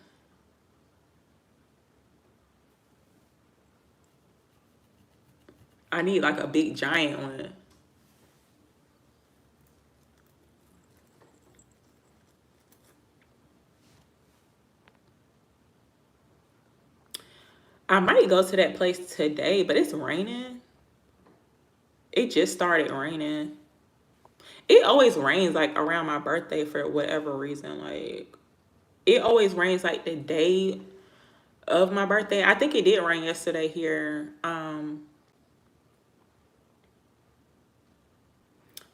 I need like a big giant one. I might go to that place today, but it's raining. It just started raining. It always rains like around my birthday for whatever reason. Like it always rains like the day of my birthday. I think it did rain yesterday here.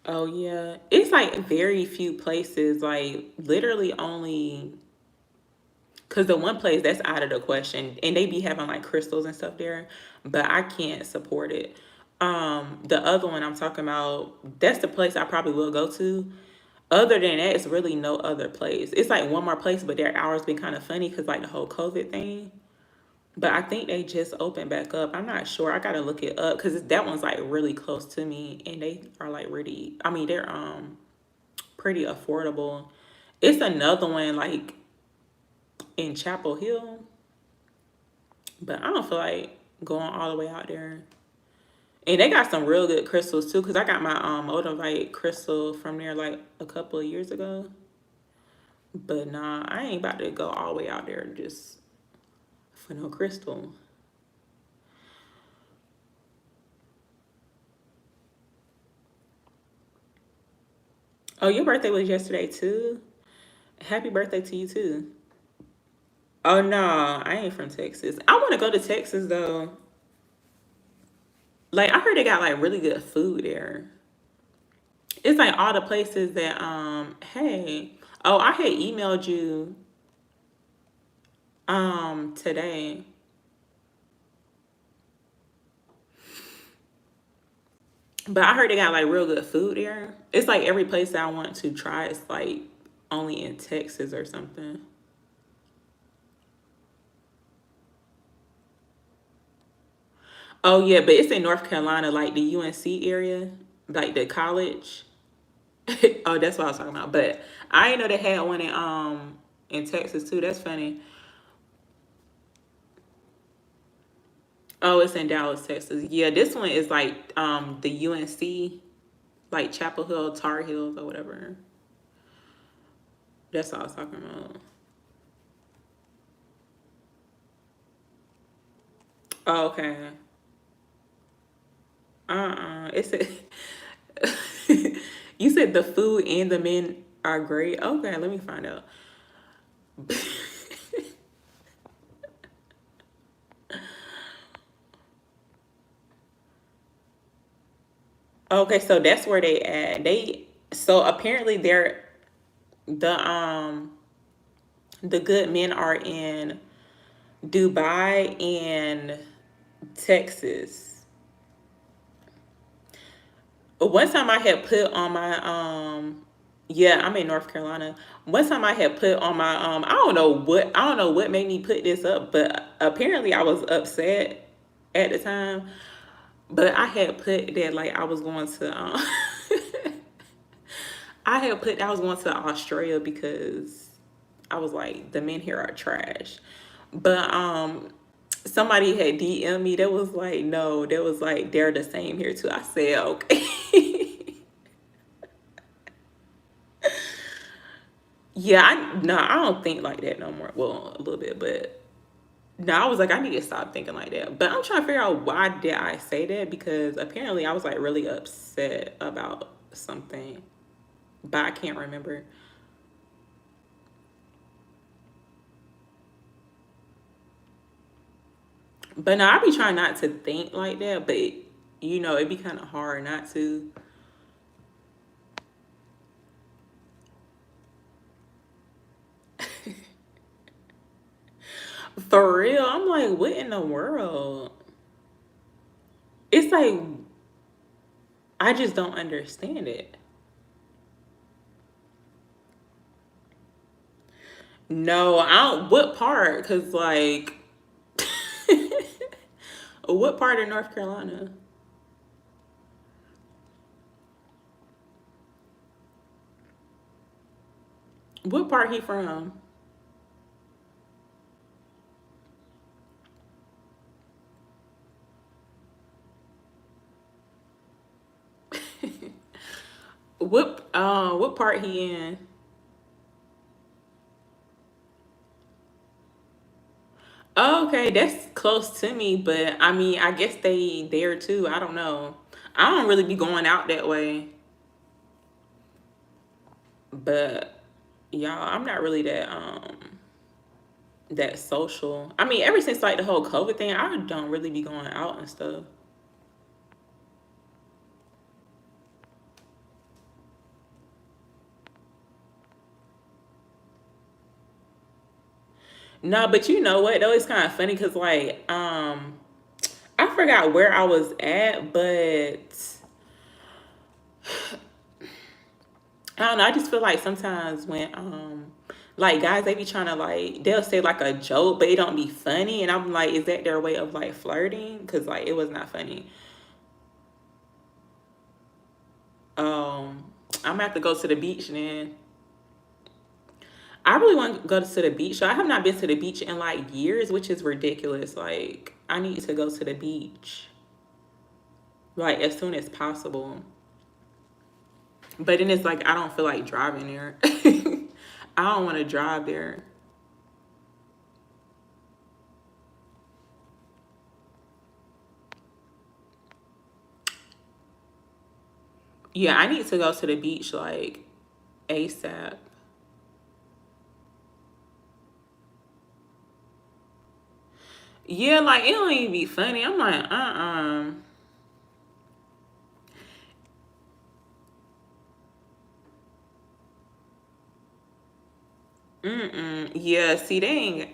Oh yeah. It's like very few places, like literally only because the one place that's out of the question and they be having like crystals and stuff there, but I can't support it. The other one I'm talking about, that's the place I probably will go to. Other than that, it's really no other place. It's like one more place, but their hours been kind of funny because like the whole COVID thing. But I think they just opened back up. I'm not sure. I gotta look it up because that one's like really close to me, and they are like really. I mean, they're pretty affordable. It's another one like in Chapel Hill, but I don't feel like going all the way out there. And they got some real good crystals too, because I got my Motivate crystal from there like a couple of years ago. But nah, I ain't about to go all the way out there just for no crystal. Oh, your birthday was yesterday too? Happy birthday to you too. Oh no, I ain't from Texas. I want to go to Texas though. Like I heard they got like really good food there. It's like all the places that hey. Oh, I had emailed you today. But I heard they got like real good food there. It's like every place that I want to try is like only in Texas or something. Oh yeah, but it's in North Carolina, like the UNC area, like the college. Oh, that's what I was talking about. But I didn't know they had one in Texas too. That's funny. Oh, it's in Dallas, Texas. Yeah, this one is like the UNC, like Chapel Hill, Tar Heels, or whatever. That's what I was talking about. Oh, okay. It's a you said the food and the men are great. Okay, let me find out. Okay, so that's where they at. They so apparently they're the the good men are in Dubai and Texas. One time I had put on my yeah, I'm in North Carolina. One time I had put on my I don't know what made me put this up, but apparently I was upset at the time. But I had put that like I was going to I had put I was going to Australia because I was like the men here are trash. But somebody had DM me that was like no, that was like they're the same here too. I said okay. Yeah, I don't think like that no more. Well, a little bit, but no, I was like, I need to stop thinking like that. But I'm trying to figure out why did I say that because apparently I was like really upset about something, but I can't remember. But no, I be trying not to think like that, but it'd be kind of hard not to. For real, I'm like, what in the world? It's like I just don't understand it. No, I don't. What part? Cause like, what part of North Carolina? What part he from? What part he in? Oh, okay, that's close to me, but I mean, I guess they there too. I don't know. I don't really be going out that way, but y'all, I'm not really that social. I mean, ever since like the whole COVID thing, I don't really be going out and stuff. No, but you know what though? It's kind of funny because like I forgot where I was at, but I don't know. I just feel like sometimes when like guys they be trying to like they'll say like a joke, but it don't be funny, and I'm like, is that their way of like flirting? Because like it was not funny. I'm gonna have to go to the beach then. I really want to go to the beach. So I have not been to the beach in like years, which is ridiculous. Like I need to go to the beach like as soon as possible. But then it's like I don't feel like driving there. I don't want to drive there. Yeah, I need to go to the beach like ASAP. Yeah, like it don't even be funny. I'm like, Yeah, see, they ain't.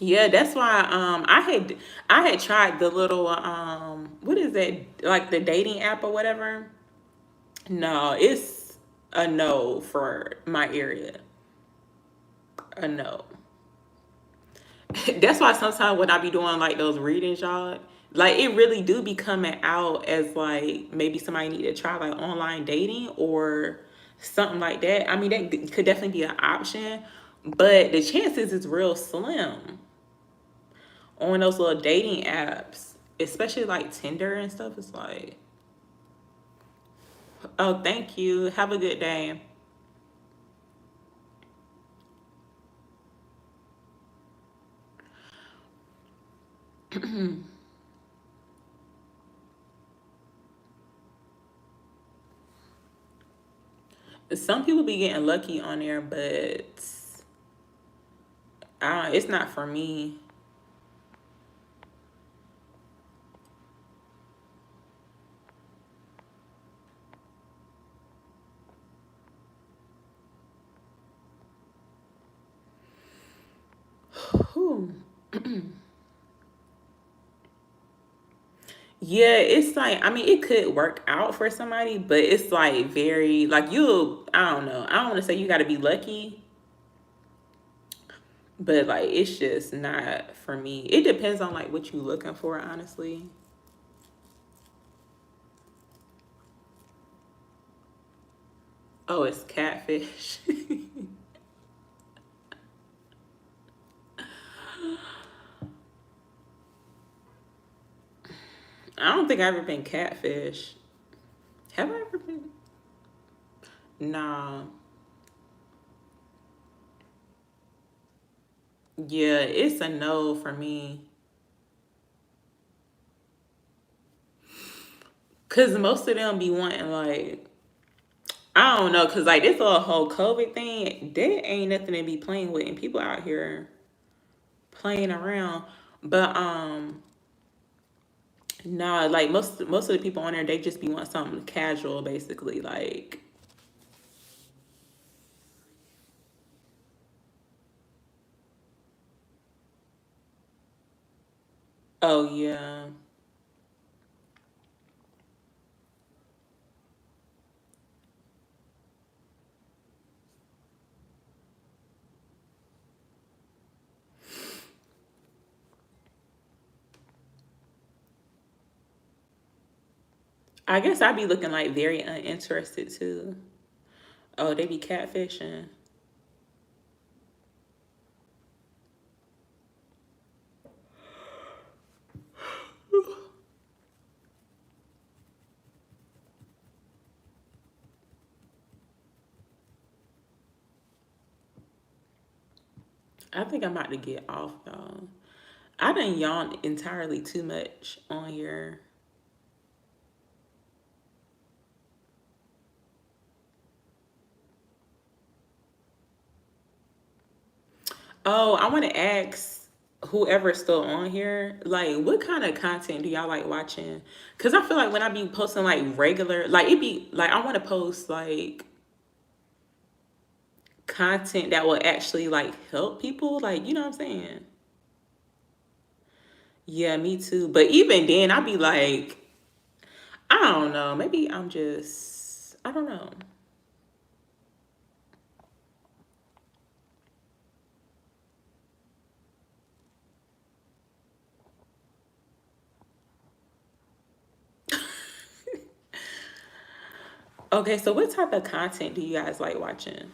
Yeah, that's why. I had tried the little what is that like the dating app or whatever. No, it's a no for my area. A no. That's why sometimes when I be doing like those readings, y'all, like it really do be coming out as like maybe somebody need to try like online dating or something like that. I mean, that could definitely be an option, but the chances is real slim on those little dating apps, especially like Tinder and stuff. It's like, oh, thank you. Have a good day. Some people be getting lucky on there, but it's not for me. Whew. Yeah, it's like, I mean, it could work out for somebody, but it's like very like you. I don't know. I don't want to say you got to be lucky, but like it's just not for me. It depends on like what you looking for, honestly. Oh, it's catfish. I don't think I've ever been catfish. Have I ever been? Nah. Yeah, it's a no for me. Cause most of them be wanting like, I don't know, cause like this whole COVID thing, there ain't nothing to be playing with, and people out here playing around. But nah, like most of the people on there, they just be want something casual, basically. Like, oh yeah, I guess I'd be looking like very uninterested too. Oh, they be catfishing. I think I'm about to get off though. I done yawned entirely too much on here. Oh, I want to ask whoever's still on here, like, what kind of content do y'all like watching? Cause I feel like when I be posting like regular, like it be like I want to post like content that will actually like help people, like you know what I'm saying? Yeah, me too. But even then, I be like, I don't know. Maybe I'm just, I don't know. Okay, so what type of content do you guys like watching?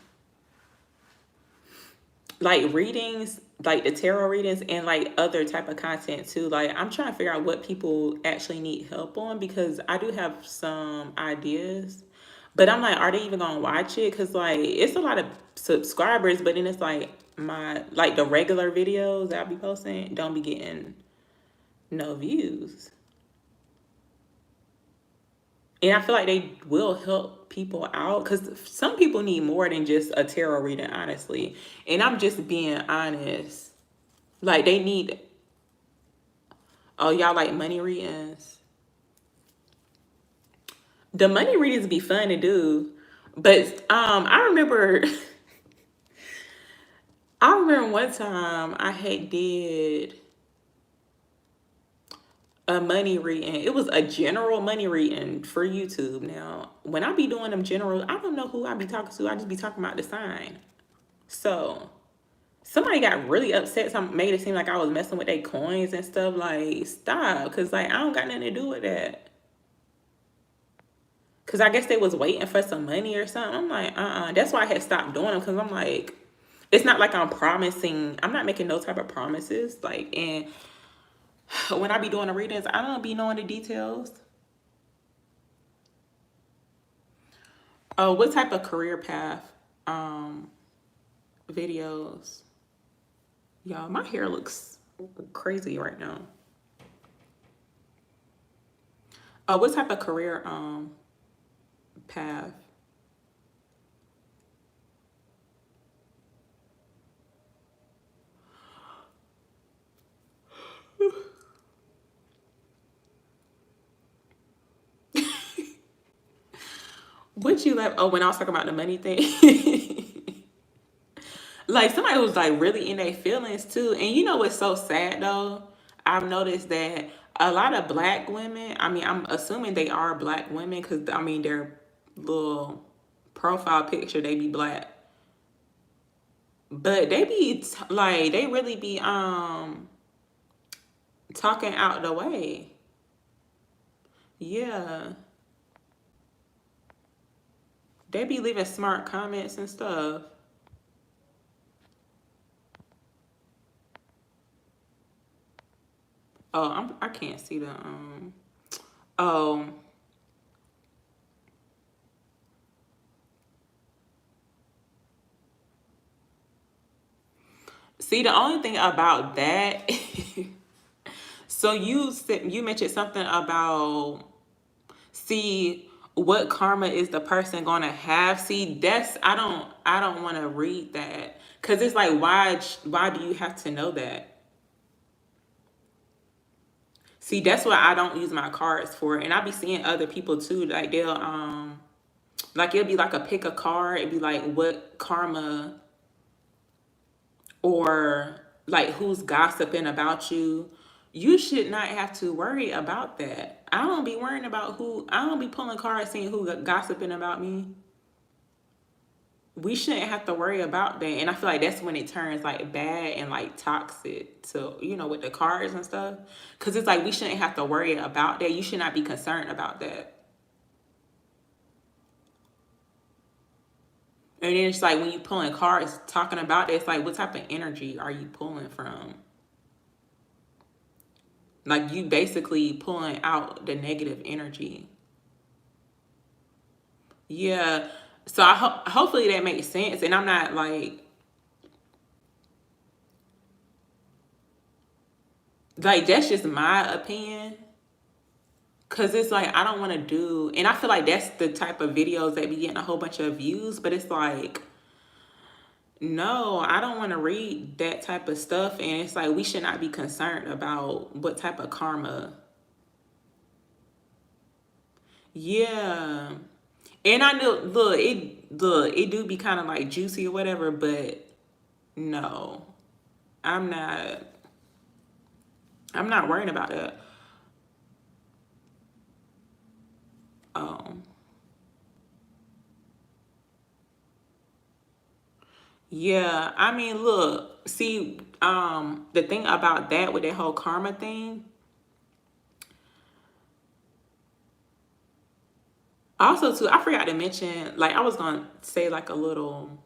Like readings, like the tarot readings, and like other type of content too. Like I'm trying to figure out what people actually need help on because I do have some ideas, but I'm like, are they even gonna watch it? Because like it's a lot of subscribers, but then it's like my like the regular videos that I be posting don't be getting no views. And I feel like they will help people out because some people need more than just a tarot reading, honestly. And I'm just being honest. Like they need, oh, y'all like money readings? The money readings be fun to do. But I remember I remember one time I had did a money reading. It was a general money reading for YouTube. Now, when I be doing them general, I don't know who I be talking to. I just be talking about the sign. So somebody got really upset. Some made it seem like I was messing with their coins and stuff. Like, stop, cause like I don't got nothing to do with that. Cause I guess they was waiting for some money or something. I'm like, That's why I had stopped doing them. Cause I'm like, it's not like I'm promising. I'm not making no type of promises. Like, and when I be doing the readings, I don't be knowing the details. Oh, what type of career path? Um, videos. Y'all, my hair looks crazy right now. What type of career path? What you like? Oh, when I was talking about the money thing. Like somebody who's like really in their feelings too. And you know what's so sad though? I've noticed that a lot of black women, I mean, I'm assuming they are black women because I mean their little profile picture, they be black. But they be like they really be talking out the way. Yeah. They be leaving smart comments and stuff. Oh, I can't see the oh, see the only thing about that. So you mentioned something about, see, what karma is the person gonna have? See, that's I don't want to read that because it's like why do you have to know that? See, that's what I don't use my cards for, and I be seeing other people too. Like they'll like it'll be like a pick a card. It'd be like what karma or like who's gossiping about you. You should not have to worry about that. I don't be worrying about who. I don't be pulling cards saying who gossiping about me. We shouldn't have to worry about that. And I feel like that's when it turns like bad and like toxic to, with the cards and stuff. Cause it's like we shouldn't have to worry about that. You should not be concerned about that. And then it's like when you pulling cards talking about it, it's like what type of energy are you pulling from? Like you basically pulling out the negative energy. Yeah. So hopefully that makes sense. And I'm not like that's just my opinion. Cause it's like I don't want to do, and I feel like that's the type of videos that be getting a whole bunch of views. But it's like, no, I don't want to read that type of stuff. And it's like we should not be concerned about what type of karma. Yeah, and I know, look, it do be kind of like juicy or whatever. But no, I'm not. I'm not worrying about that. Um, yeah, I mean, look, see, the thing about that with that whole karma thing. Also, too, I forgot to mention, like, I was gonna say like a little,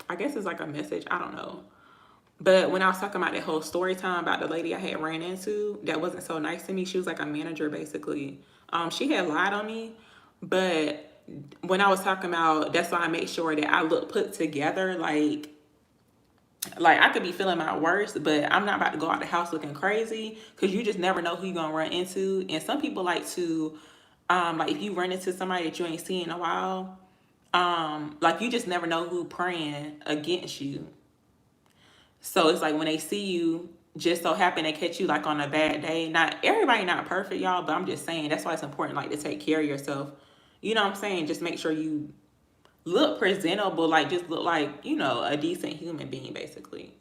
I guess it's like a message, I don't know. But when I was talking about that whole story time about the lady I had ran into that wasn't so nice to me, she was like a manager basically. She had lied on me, but when I was talking about, that's why I make sure that I look put together, like I could be feeling my worst, but I'm not about to go out the house looking crazy because you just never know who you're gonna run into. And some people like to, like if you run into somebody that you ain't seen in a while, like you just never know who praying against you. So it's like when they see you, just so happen to catch you like on a bad day. Not everybody not perfect, y'all, but I'm just saying that's why it's important like to take care of yourself. You know what I'm saying? Just make sure you look presentable, like just look like, a decent human being basically.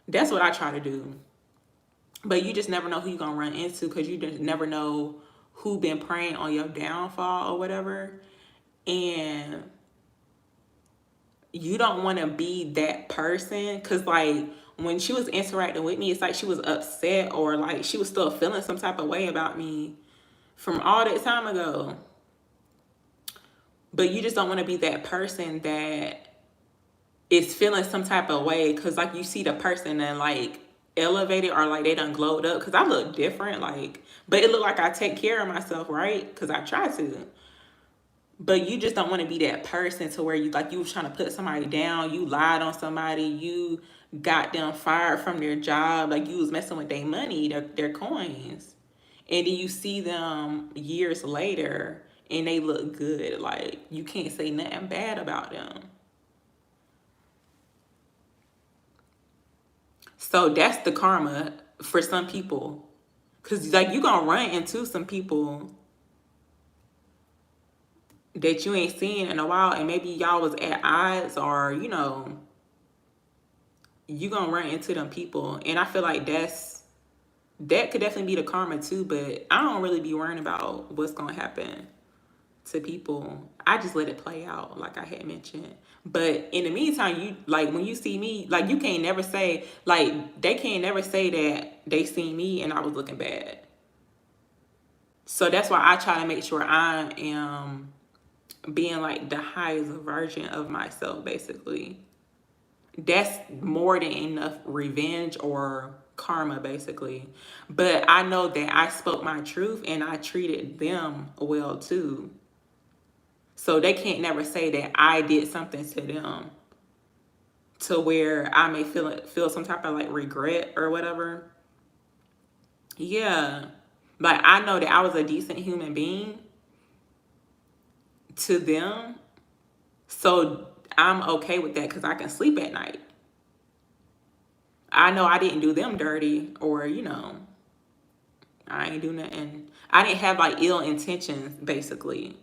That's what I try to do. But you just never know who you're gonna run into because you just never know who been preying on your downfall or whatever. And you don't want to be that person because like when she was interacting with me, it's like she was upset or like she was still feeling some type of way about me from all that time ago. But you just don't want to be that person that is feeling some type of way because like you see the person and like elevated or like they done glowed up because I look different, like, but it looked like I take care of myself, right? Because I try to. But you just don't want to be that person to where you was trying to put somebody down, you lied on somebody, you got them fired from their job, like you was messing with their money, their coins. And then you see them years later and they look good. Like you can't say nothing bad about them. So that's the karma for some people. Cause like you gonna run into some people. that you ain't seen in a while, and maybe y'all was at odds, or you gonna run into them people. And I feel like that could definitely be the karma too, but I don't really be worrying about what's gonna happen to people. I just let it play out, like I had mentioned. But in the meantime, you like when you see me, like you can't never say, like they can't never say that they seen me and I was looking bad. So that's why I try to make sure I am being like the highest version of myself, basically. That's more than enough revenge or karma, basically. But I know that I spoke my truth and I treated them well too. So they can't never say that I did something to them to where I may feel some type of like regret or whatever. Yeah. Like I know that I was a decent human being to them. So I'm okay with that because I can sleep at night. I know I didn't do them dirty, or I ain't do nothing. I didn't have like ill intentions, basically.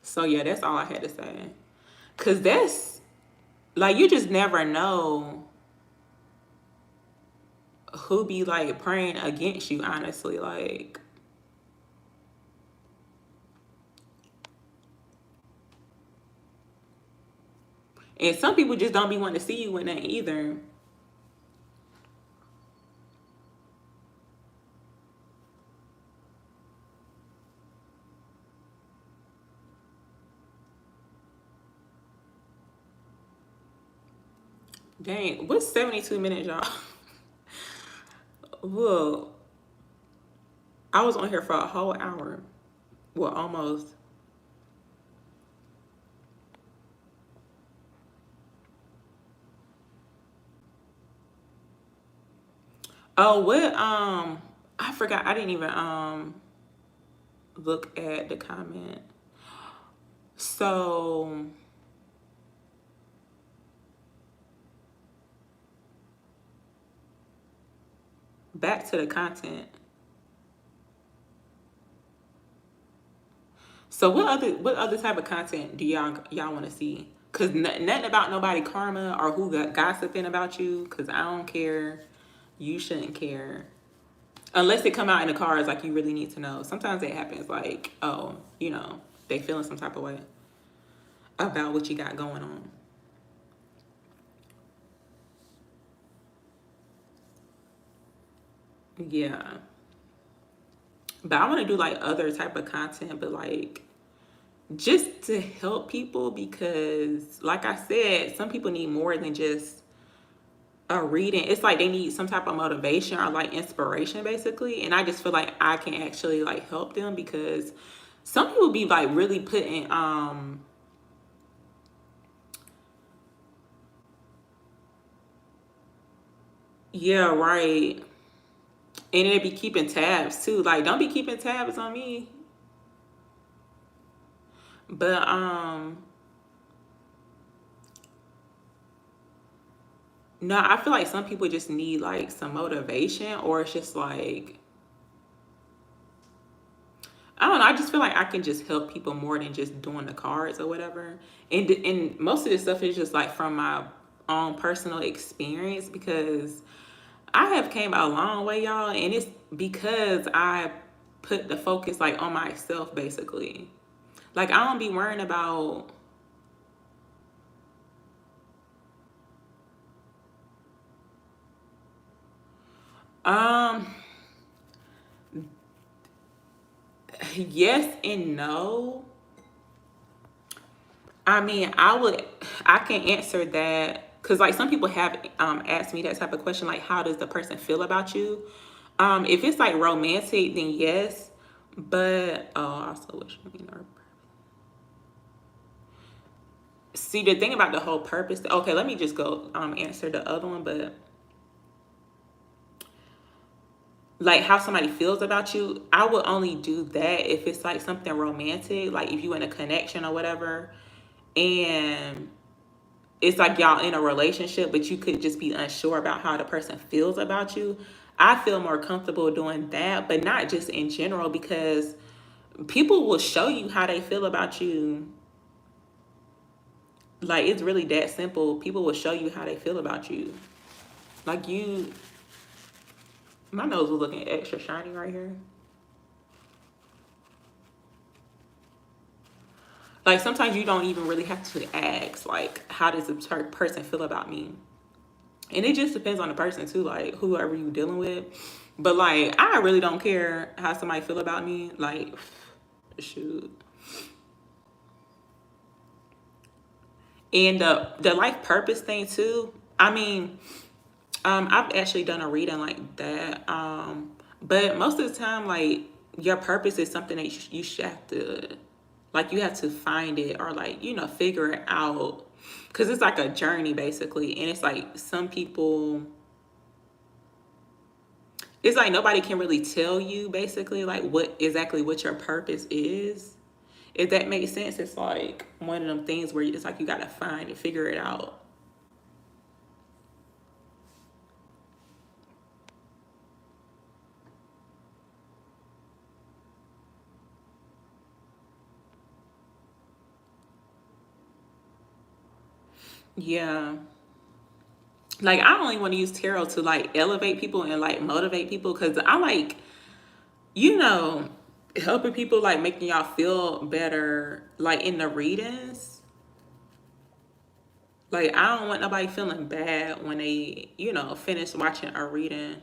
So yeah, that's all I had to say. Cause that's like you just never know who be like praying against you, honestly. Like, and some people just don't be wanting to see you in that either. Dang, what's 72 minutes, y'all? Well, I was on here for a whole hour. Well, almost. Oh, what I forgot. I didn't even look at the comment. So back to the content. So what other type of content do y'all want to see? Cause nothing about nobody karma or who got gossiping about you. Cause I don't care. You shouldn't care unless it come out in the cards. Like you really need to know. Sometimes it happens. Like they feeling some type of way about what you got going on. Yeah, but I want to do like other type of content, but like just to help people because, like I said, some people need more than just a reading. It's like they need some type of motivation or like inspiration basically, and I just feel like I can actually like help them because some people be like really putting yeah, right, and they be keeping tabs too. Like don't be keeping tabs on me. But no, I feel like some people just need like some motivation, or it's just like I don't know. I just feel like I can just help people more than just doing the cards or whatever. And most of this stuff is just like from my own personal experience because I have came a long way, y'all, and it's because I put the focus like on myself basically. Like I don't be worrying about um yes and no. I mean, I can answer that because, like, some people have asked me that type of question, like, how does the person feel about you? If it's like romantic, then yes. But also, which one see the thing about the whole purpose. Okay, let me just go answer the other one. But like how somebody feels about you, I would only do that if it's like something romantic, like if you in a connection or whatever, and it's like y'all in a relationship, but you could just be unsure about how the person feels about you. I feel more comfortable doing that, but not just in general, because people will show you how they feel about you. Like, it's really that simple. People will show you how they feel about you. Like, my nose was looking extra shiny right here. Like, sometimes you don't even really have to ask, like, how does a person feel about me? And it just depends on the person too, like whoever you dealing with. But like, I really don't care how somebody feel about me. Like, shoot. And the life purpose thing too. I mean, I've actually done a reading like that. But most of the time, like, your purpose is something that you should have to, like, you have to find it, or like, figure it out, because it's like a journey basically. And it's like, some people, it's like nobody can really tell you basically like what your purpose is. If that makes sense, it's like one of them things where it's like you gotta find and figure it out. Yeah. Like, I only want to use tarot to like elevate people and like motivate people, because I like, you know, helping people, like making y'all feel better, like in the readings. Like, I don't want nobody feeling bad when they, finish watching a reading.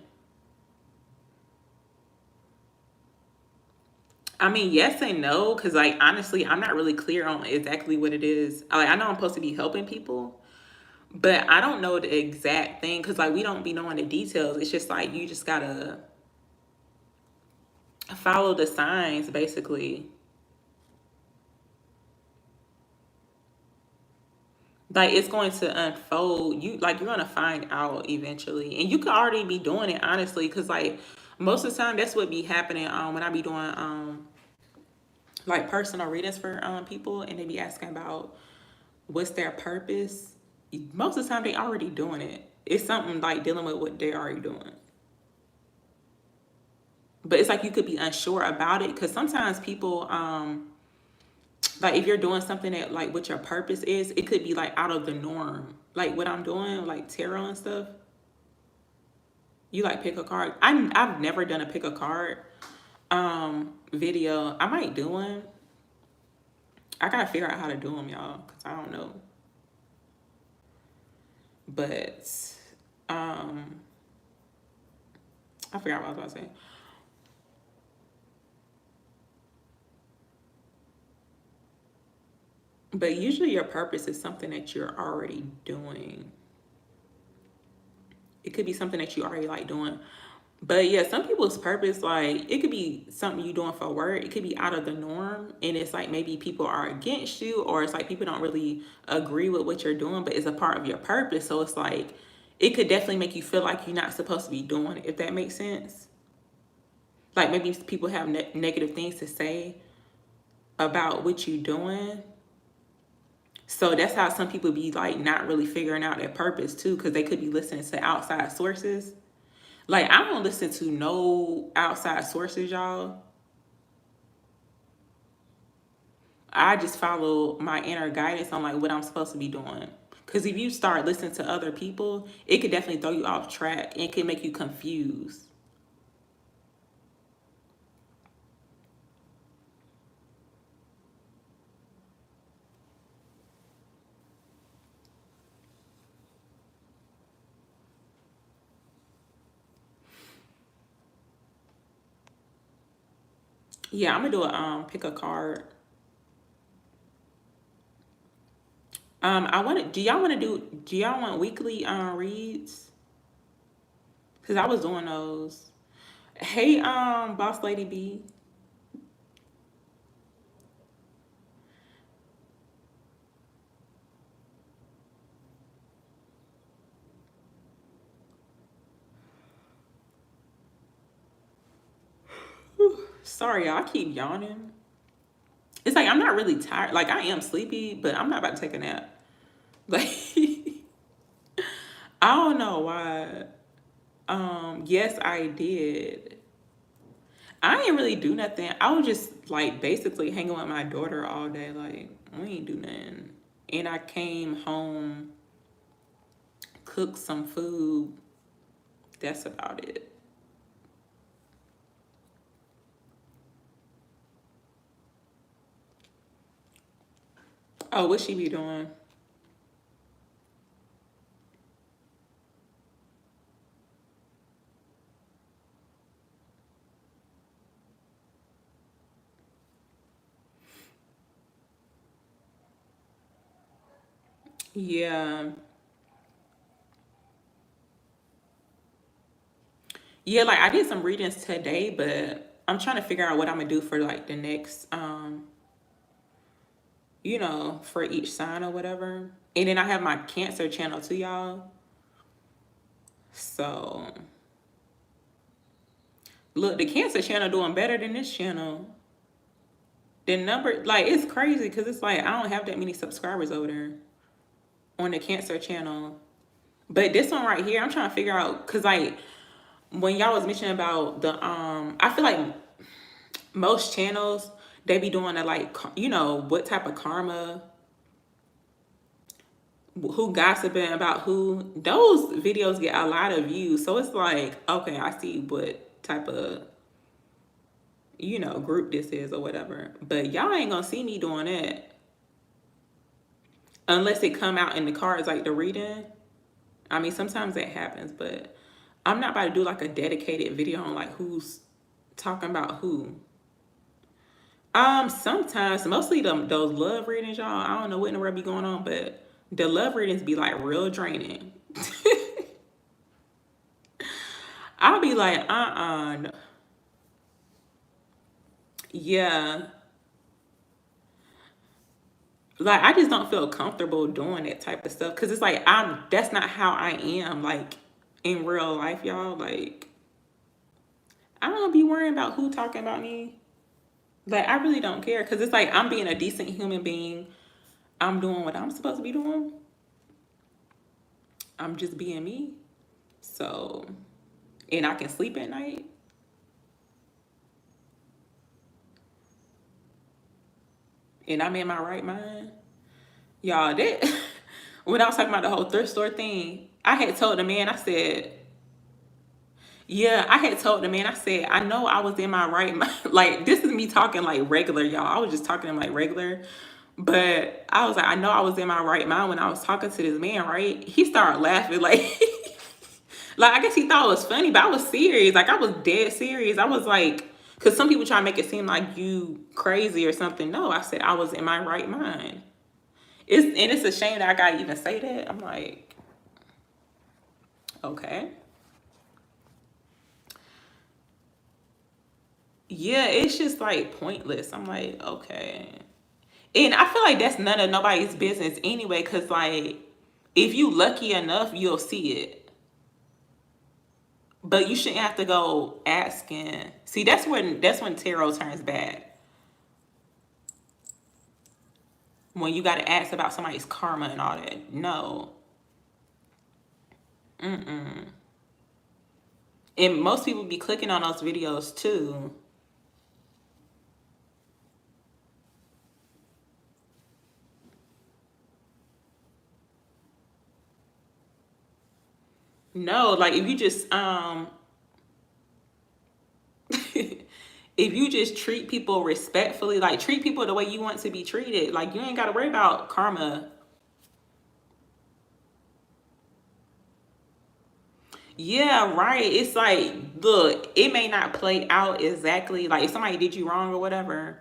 I mean, yes and no, because like, honestly, I'm not really clear on exactly what it is. Like, I know I'm supposed to be helping people, but I don't know the exact thing, because like, we don't be knowing the details. It's just like, you just gotta follow the signs basically. Like, it's going to unfold. You're gonna find out eventually, and you could already be doing it honestly, because like, most of the time that's what be happening when I be doing like personal readings for people, and they be asking about what's their purpose. Most of the time they already doing it. It's something like dealing with what they're already doing. But it's like, you could be unsure about it, because sometimes people, like, if you're doing something that like what your purpose is, it could be like out of the norm. Like what I'm doing, like tarot and stuff. You like pick a card. I've never done a pick a card video. I might do one. I gotta figure out how to do them, y'all, because I don't know. But um I forgot what I was about to say. But usually your purpose is something that you're already doing. It could be something that you already like doing. But yeah, some people's purpose, like, it could be something you doing for work. It could be out of the norm. And it's like, maybe people are against you, or it's like people don't really agree with what you're doing, but it's a part of your purpose. So it's like, it could definitely make you feel like you're not supposed to be doing it, if that makes sense. Like, maybe people have negative things to say about what you're doing. So that's how some people be like not really figuring out their purpose too, because they could be listening to outside sources. Like, I don't listen to no outside sources, y'all. I just follow my inner guidance on like what I'm supposed to be doing. Because if you start listening to other people, it could definitely throw you off track, and it can make you confused. Yeah, I'm gonna do a pick a card. I want to. Do y'all want weekly reads? Because I was doing those. Hey, boss lady B. Sorry, y'all, I keep yawning. It's like, I'm not really tired. Like, I am sleepy, but I'm not about to take a nap. Like, know why. Yes, I did. I didn't really do nothing. I was just like basically hanging with my daughter all day. Like we ain't do nothing. And I came home, cooked some food. That's about it. Oh, what she be doing? Yeah. Yeah, like I did some readings today, but I'm trying to figure out what I'm gonna do for like the next for each sign or whatever. And then I have my Cancer channel too, y'all. So look, the Cancer channel doing better than this channel. The number, like, it's crazy because it's like I don't have that many subscribers over there on the Cancer channel. But this one right here, I'm trying to figure out because like when y'all was mentioning about the I feel like most channels they be doing a like what type of karma, who gossiping about who, those videos get a lot of views. So it's like, okay, I see what type of group this is or whatever. But y'all ain't gonna see me doing that unless it come out in the cards like the reading. I mean, sometimes that happens, but I'm not about to do like a dedicated video on like who's talking about who. Sometimes, mostly those love readings, y'all. I don't know what in the world be going on, but the love readings be like real draining. I'll be like, yeah. Like I just don't feel comfortable doing that type of stuff because it's like that's not how I am like in real life, y'all. Like I don't be worrying about who talking about me. Like I really don't care because it's like I'm being a decent human being. I'm doing what I'm supposed to be doing. I'm just being me. So, and I can sleep at night. And I'm in my right mind. Y'all, that when I was talking about the whole thrift store thing, I had told the man, I said, yeah, I had told the man, I said, I know I was in my right mind. Like, this is me talking like regular, y'all. I was just talking to him like regular. But I was like, I know I was in my right mind when I was talking to this man, right? He started laughing like, like I guess he thought it was funny, but I was serious. Like I was dead serious. I was like, because some people try to make it seem like you crazy or something. No, I said I was in my right mind. It's a shame that I gotta even say that. I'm like, okay. Yeah, it's just like pointless. I'm like, okay. And I feel like that's none of nobody's business anyway, because like if you lucky enough, you'll see it. But you shouldn't have to go asking. See, that's when tarot turns bad. When you gotta ask about somebody's karma and all that. No. And most people be clicking on those videos too. No, like if you just if you just treat people respectfully, like treat people the way you want to be treated, like you ain't got to worry about karma. Yeah, right. It's like, look, it may not play out exactly like if somebody did you wrong or whatever,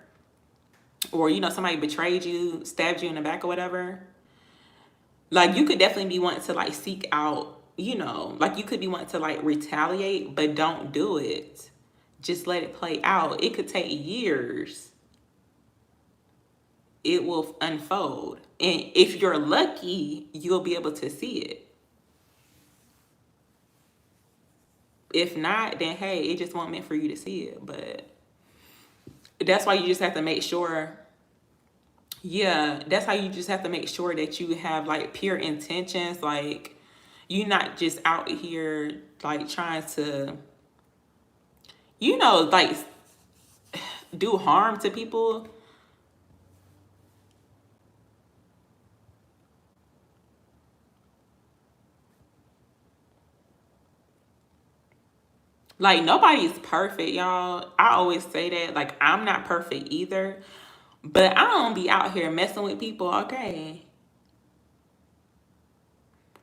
or somebody betrayed you, stabbed you in the back or whatever. Like you could definitely be wanting to like seek out, like you could be wanting to like retaliate, but don't do it. Just let it play out. It could take years. It will unfold. And if you're lucky, you'll be able to see it. If not, then hey, it just wasn't meant for you to see it. But that's why you just have to make sure. Yeah, that's how you just have to make sure that you have like pure intentions. Like You're not just out here like trying to, you know, like do harm to people. Like nobody's perfect, y'all. I always say that. Like I'm not perfect either. But I don't be out here messing with people, okay?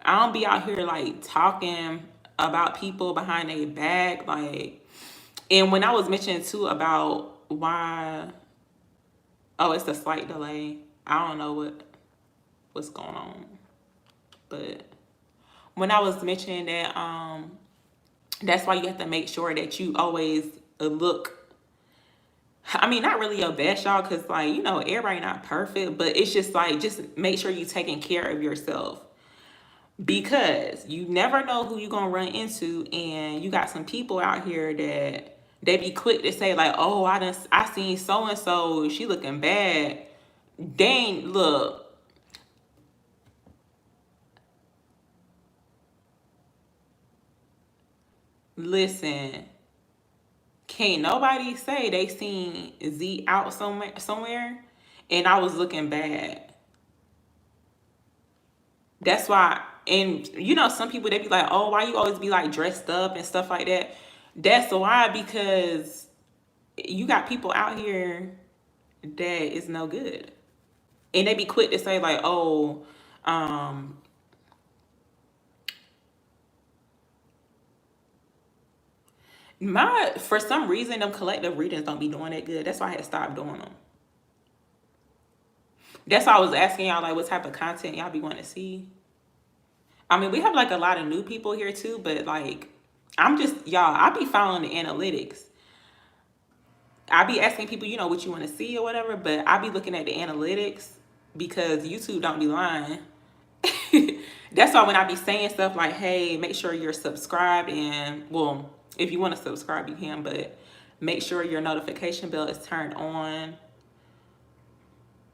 I don't be out here like talking about people behind their back. Like, and when I was mentioning too about why, oh, it's a slight delay. I don't know what's going on. But when I was mentioning that, that's why you have to make sure that you always look. I mean, not really your best, y'all, because like you know everybody not perfect, but it's just like just make sure you taking care of yourself because you never know who you're gonna run into, and you got some people out here that they be quick to say like, oh, I seen so and so, she looking bad. Dang, look, listen, can't nobody say they seen Z out somewhere, and I was looking bad. That's why, and you know, some people they be like, oh, why you always be like dressed up and stuff like that. That's why, because you got people out here that is no good, and they be quick to say like, oh, um, my for some reason them collective readings don't be doing that good. That's why I had stopped doing them. That's why I was asking y'all like, what type of content y'all be wanting to see. I mean, we have like a lot of new people here too, but like, I'm just y'all. I be following the analytics. I be asking people, you know, what you want to see or whatever, but I be looking at the analytics because YouTube don't be lying. That's why when I be saying stuff like, hey, make sure you're subscribed, and well, if you want to subscribe, you can, but make sure your notification bell is turned on.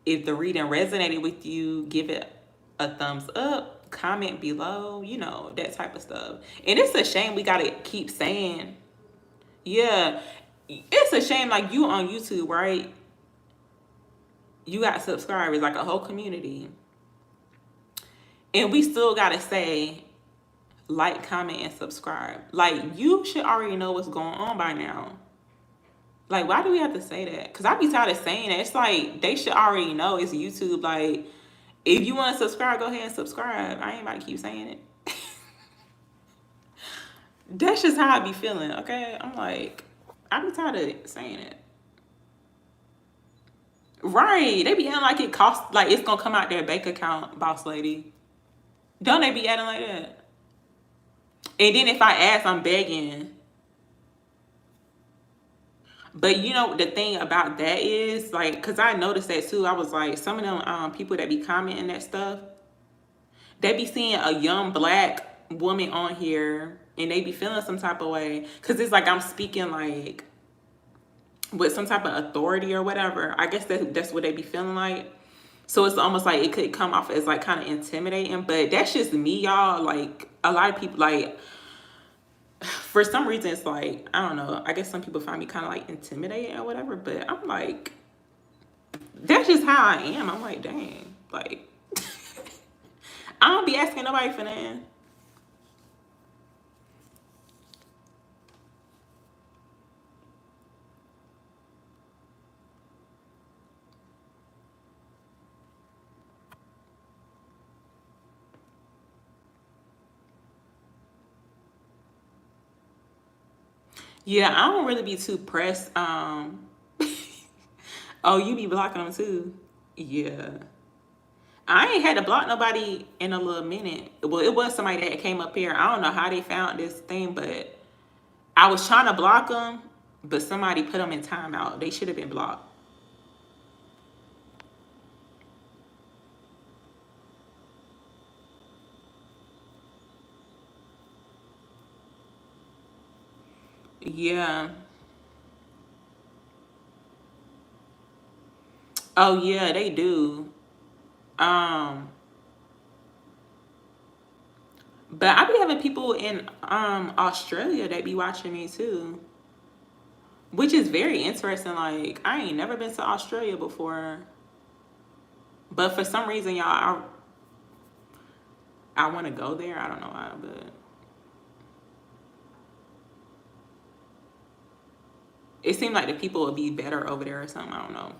If the reading resonated with you, give it a thumbs up, comment below, you know, that type of stuff. And it's a shame we got to keep saying, yeah, it's a shame like you on YouTube, right? You got subscribers, like a whole community. And we still got to say, like, comment, and subscribe. Like, you should already know what's going on by now. Like, why do we have to say that? Because I be tired of saying that. It's like, they should already know it's YouTube. Like, if you want to subscribe, go ahead and subscribe. I ain't about to keep saying it. That's just how I be feeling, okay? I'm like, I be tired of saying it. Right. They be acting like it costs, like it's going to come out their bank account, boss lady. Don't they be acting like that? And then if I ask, I'm begging. But you know, the thing about that is, like, because I noticed that too. I was like, some of them people that be commenting that stuff, they be seeing a young black woman on here and they be feeling some type of way. Because it's like I'm speaking like with some type of authority or whatever. I guess that's what they be feeling like. So it's almost like it could come off as like kind of intimidating. But that's just me, y'all. Like, a lot of people, like, for some reason, it's like, I don't know. I guess some people find me kind of like intimidating or whatever. But I'm like, that's just how I am. I'm like, dang. Like, I don't be asking nobody for that. Yeah, I don't really be too pressed. Oh, you be blocking them too. Yeah. I ain't had to block nobody in a little minute. Well, it was somebody that came up here. I don't know how they found this thing, but I was trying to block them, but somebody put them in timeout. They should have been blocked. Yeah. Oh yeah, they do. Um, But I be having people in Australia that be watching me too, which is very interesting. Like I ain't never been to Australia before, but for some reason, y'all, I want to go there. I don't know why, but it seemed like the people would be better over there or something. I don't know.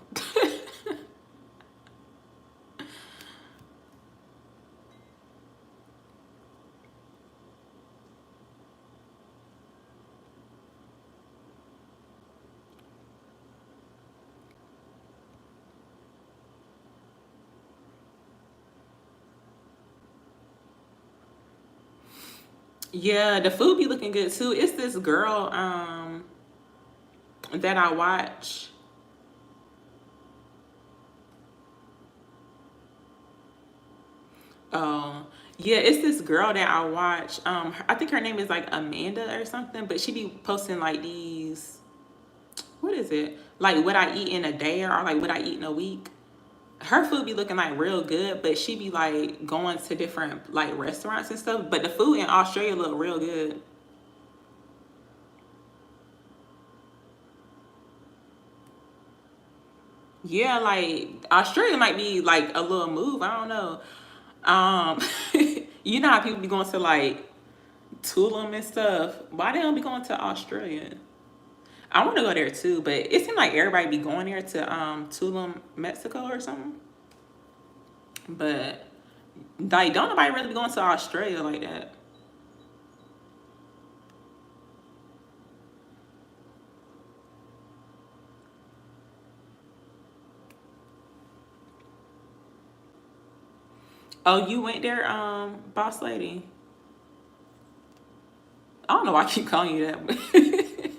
Yeah, the food be looking good too. It's this girl that I watch. Oh, yeah, it's this girl that I watch. I think her name is like Amanda or something, but she be posting like these, what is it? Like what I eat in a day or like what I eat in a week. Her food be looking like real good, but she be like going to different like restaurants and stuff. But the food in Australia look real good. Yeah, like Australia might be like a little move. I don't know. Um, you know how people be going to like Tulum and stuff. Why they don't be going to Australia? I want to go there too, but it seemed like everybody be going there to Tulum, Mexico or something. But like, don't nobody really be going to Australia like that. Oh, you went there, boss lady. I don't know why I keep calling you that. But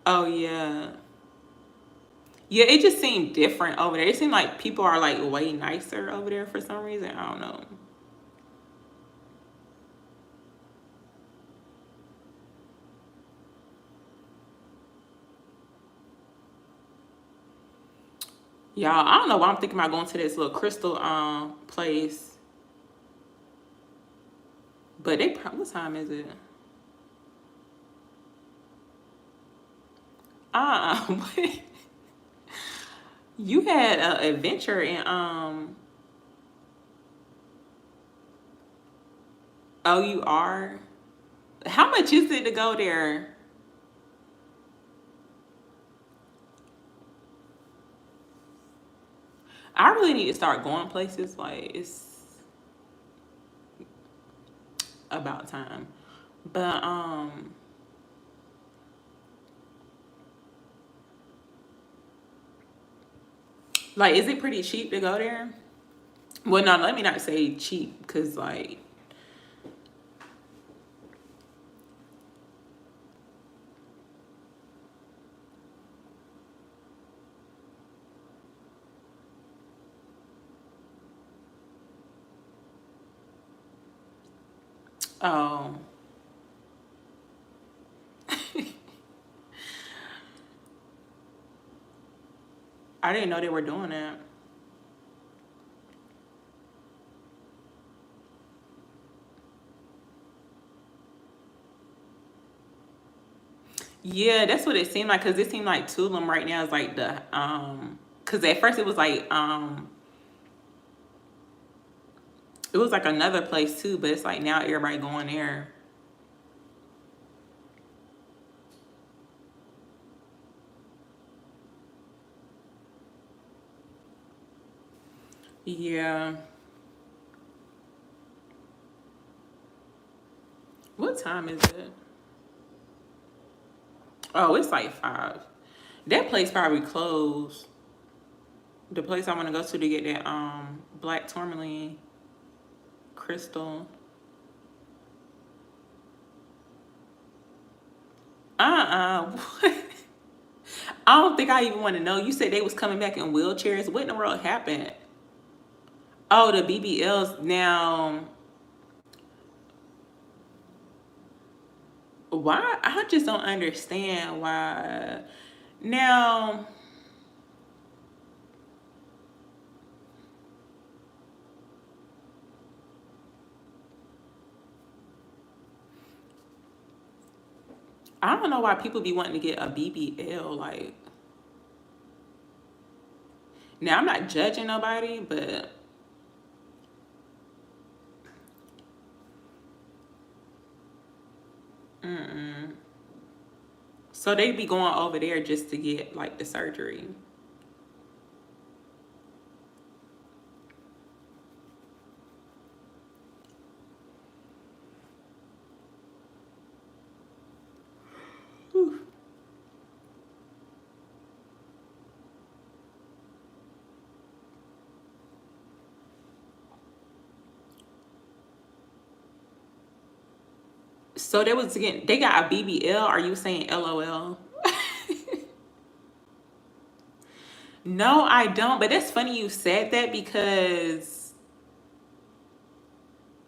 oh yeah, yeah. It just seemed different over there. It seemed like people are like way nicer over there for some reason. I don't know. Y'all, I don't know why I'm thinking about going to this little crystal place. But what time is it? Uh, you had an adventure in oh, you are. How much is it to go there? I really need to start going places. Like it's about time. But like, is it pretty cheap to go there? Well, no, let me not say cheap, cause like, oh, I didn't know they were doing that. Yeah, that's what it seemed like. Cause it seemed like Tulum right now is like the cause at first it was like another place too, but it's like now everybody going there. Yeah. What time is it? Oh, it's like 5. That place probably closed. The place I want to go to get that black tourmaline crystal. What? I don't think I even want to know. You said they was coming back in wheelchairs. What in the world happened? Oh, the BBLs. Now, why? I just don't understand why. Now, I don't know why people be wanting to get a BBL. Like, now I'm not judging nobody, but so they be going over there just to get like the surgery. So they was again. They got a BBL. Are you saying LOL? No, I don't. But that's funny you said that because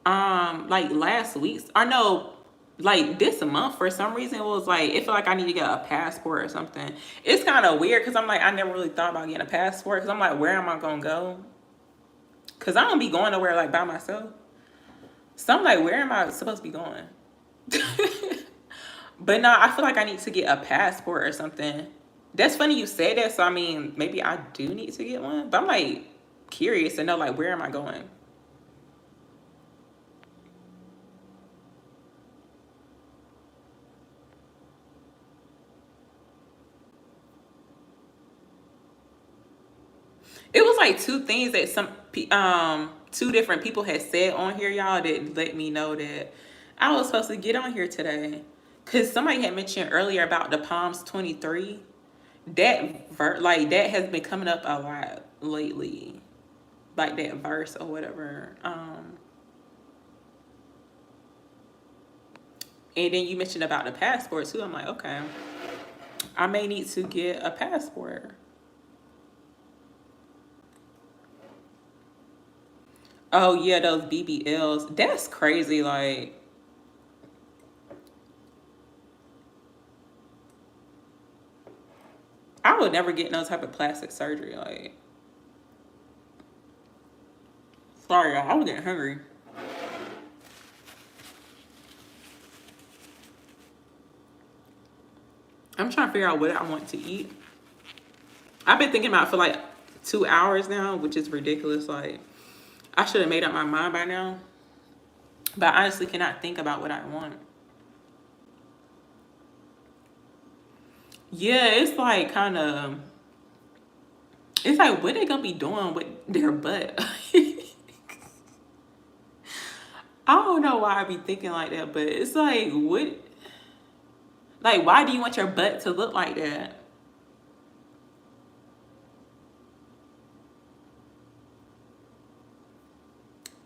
like last week's or no, like this month for some reason it was like it felt like I need to get a passport or something. It's kind of weird because I'm like I never really thought about getting a passport because I'm like where am I gonna go? Because I don't be going nowhere like by myself. So I'm like where am I supposed to be going? But no, I feel like I need to get a passport or something. That's funny you said that. So I mean, maybe I do need to get one. But I'm like curious to know like where am I going? It was like two things that two different people had said on here, y'all, that let me know that I was supposed to get on here today. Cause somebody had mentioned earlier about the Palms 23. Like that has been coming up a lot lately. Like that verse or whatever. And then you mentioned about the passport too. I'm like, okay, I may need to get a passport. Oh yeah, those BBLs. That's crazy. Like, I would never get no type of plastic surgery. Like, sorry, y'all, I was getting hungry. I'm trying to figure out what I want to eat. I've been thinking about it for like 2 hours now, which is ridiculous. Like, I should have made up my mind by now. But I honestly cannot think about what I want. Yeah, it's like kind of. It's like what they gonna be doing with their butt. I don't know why I be thinking like that, but it's like what? Like, why do you want your butt to look like that?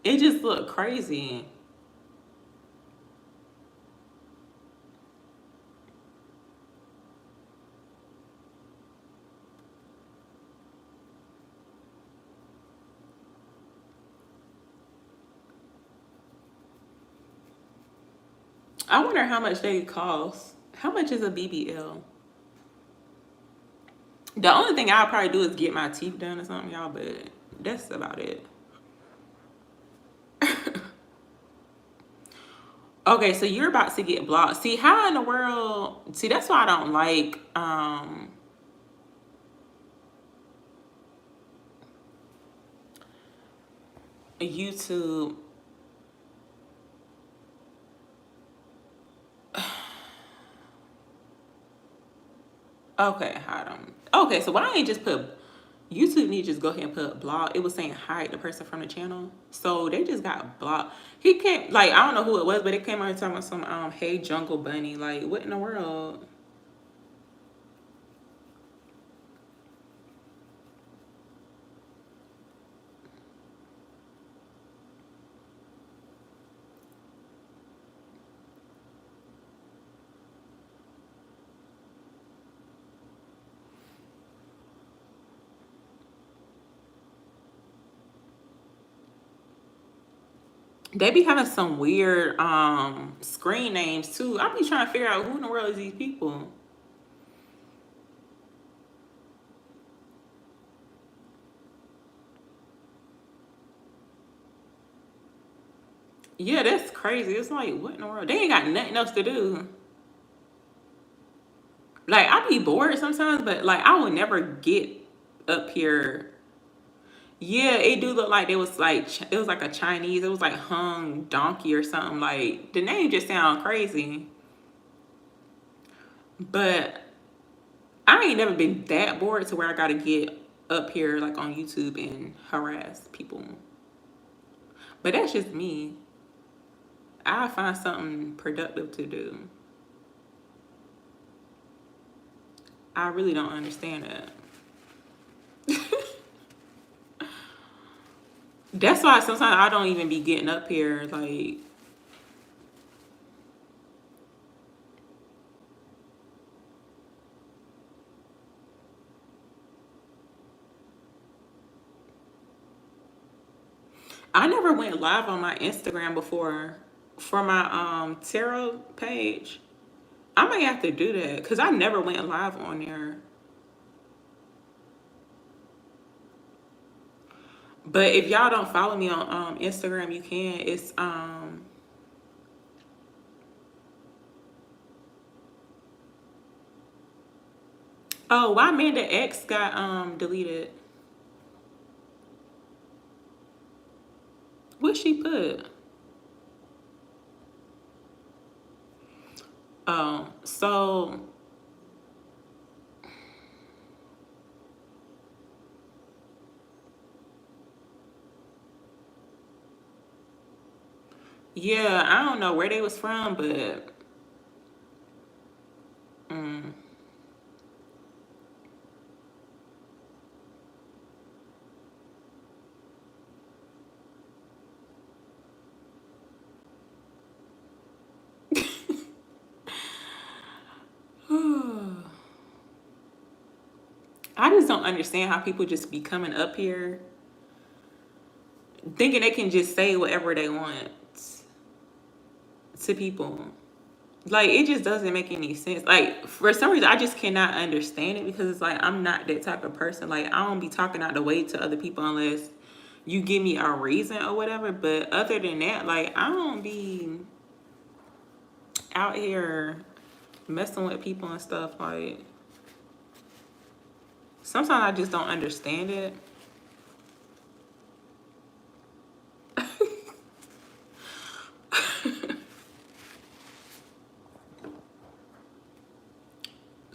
It just look crazy. I wonder how much they cost. How much is a BBL? The only thing I'll probably do is get my teeth done or something, y'all, but that's about it. Okay, so you're about to get blocked. See, how in the world? See, that's why I don't like YouTube. Okay, hide them. Okay, so why I ain't just put YouTube need to just go ahead and put block. It was saying hide the person from the channel. So they just got blocked. He came like I don't know who it was, but it came out and talking about some hey Jungle Bunny. Like what in the world? They be having some weird screen names too. I be trying to figure out who in the world is these people. Yeah, that's crazy. It's like what in the world? They ain't got nothing else to do. Like I be bored sometimes, but like I would never get up here. Yeah, it do look like it was like a Chinese. It was like hung donkey or something. Like the name just sound crazy. But I ain't never been that bored to where I gotta get up here like on YouTube and harass people. But that's just me. I find something productive to do. I really don't understand it. That's why sometimes I don't even be getting up here. Like, I never went live on my Instagram before for my tarot page. I might have to do that because I never went live on there. But if y'all don't follow me on Instagram, you can. It's oh, why Amanda X got deleted? What she put? Oh, so yeah, I don't know where they was from, but mm. I just don't understand how people just be coming up here thinking they can just say whatever they want to people. Like it just doesn't make any sense. Like for some reason I just cannot understand it because it's like I'm not that type of person. Like I don't be talking out the way to other people unless you give me a reason or whatever. But other than that, like I don't be out here messing with people and stuff. Like sometimes I just don't understand it.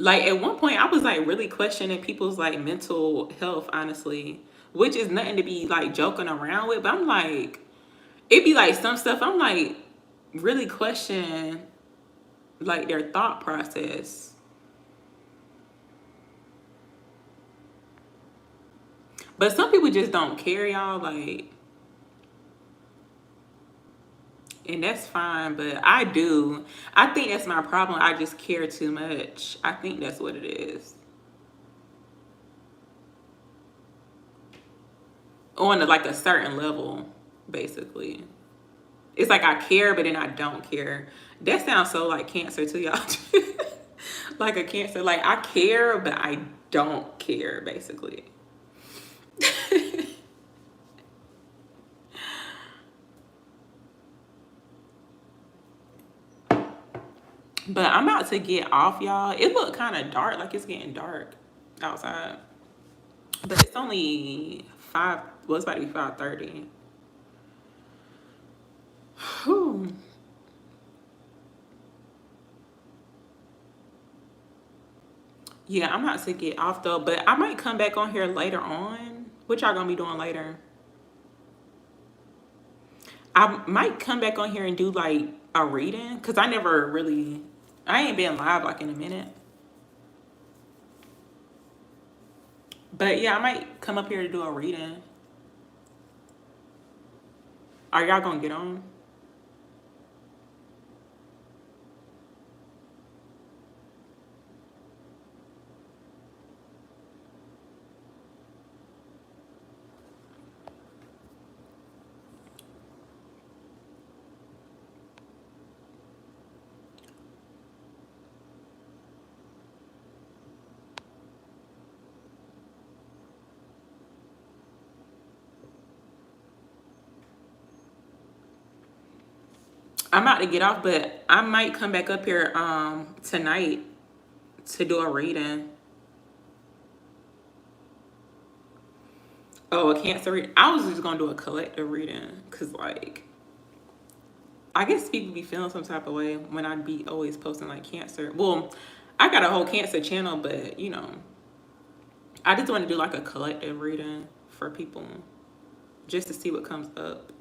Like at one point I was like really questioning people's like mental health, honestly, which is nothing to be like joking around with. But I'm like, it'd be like some stuff I'm like really questioning like their thought process. But some people just don't care, y'all. Like, and that's fine. But I do. I think that's my problem. I just care too much. I think that's what it is. On like a certain level, basically. It's like I care, but then I don't care. That sounds so like cancer to y'all. Like a cancer. Like I care, but I don't care, basically. But I'm about to get off, y'all. It look kind of dark, like it's getting dark outside. But it's only 5, well, it's about to be 5:30. Whew. Yeah, I'm about to get off though, but I might come back on here later on. What y'all gonna be doing later? I might come back on here and do like a reading because I ain't been live like in a minute. But yeah, I might come up here to do a reading. Are y'all gonna get on? I'm about to get off, but I might come back up here tonight to do a reading. Oh, a Cancer reading. I was just gonna do a collective reading because, like, I guess people be feeling some type of way when I be always posting like Cancer. Well, I got a whole Cancer channel, but I just want to do like a collective reading for people just to see what comes up.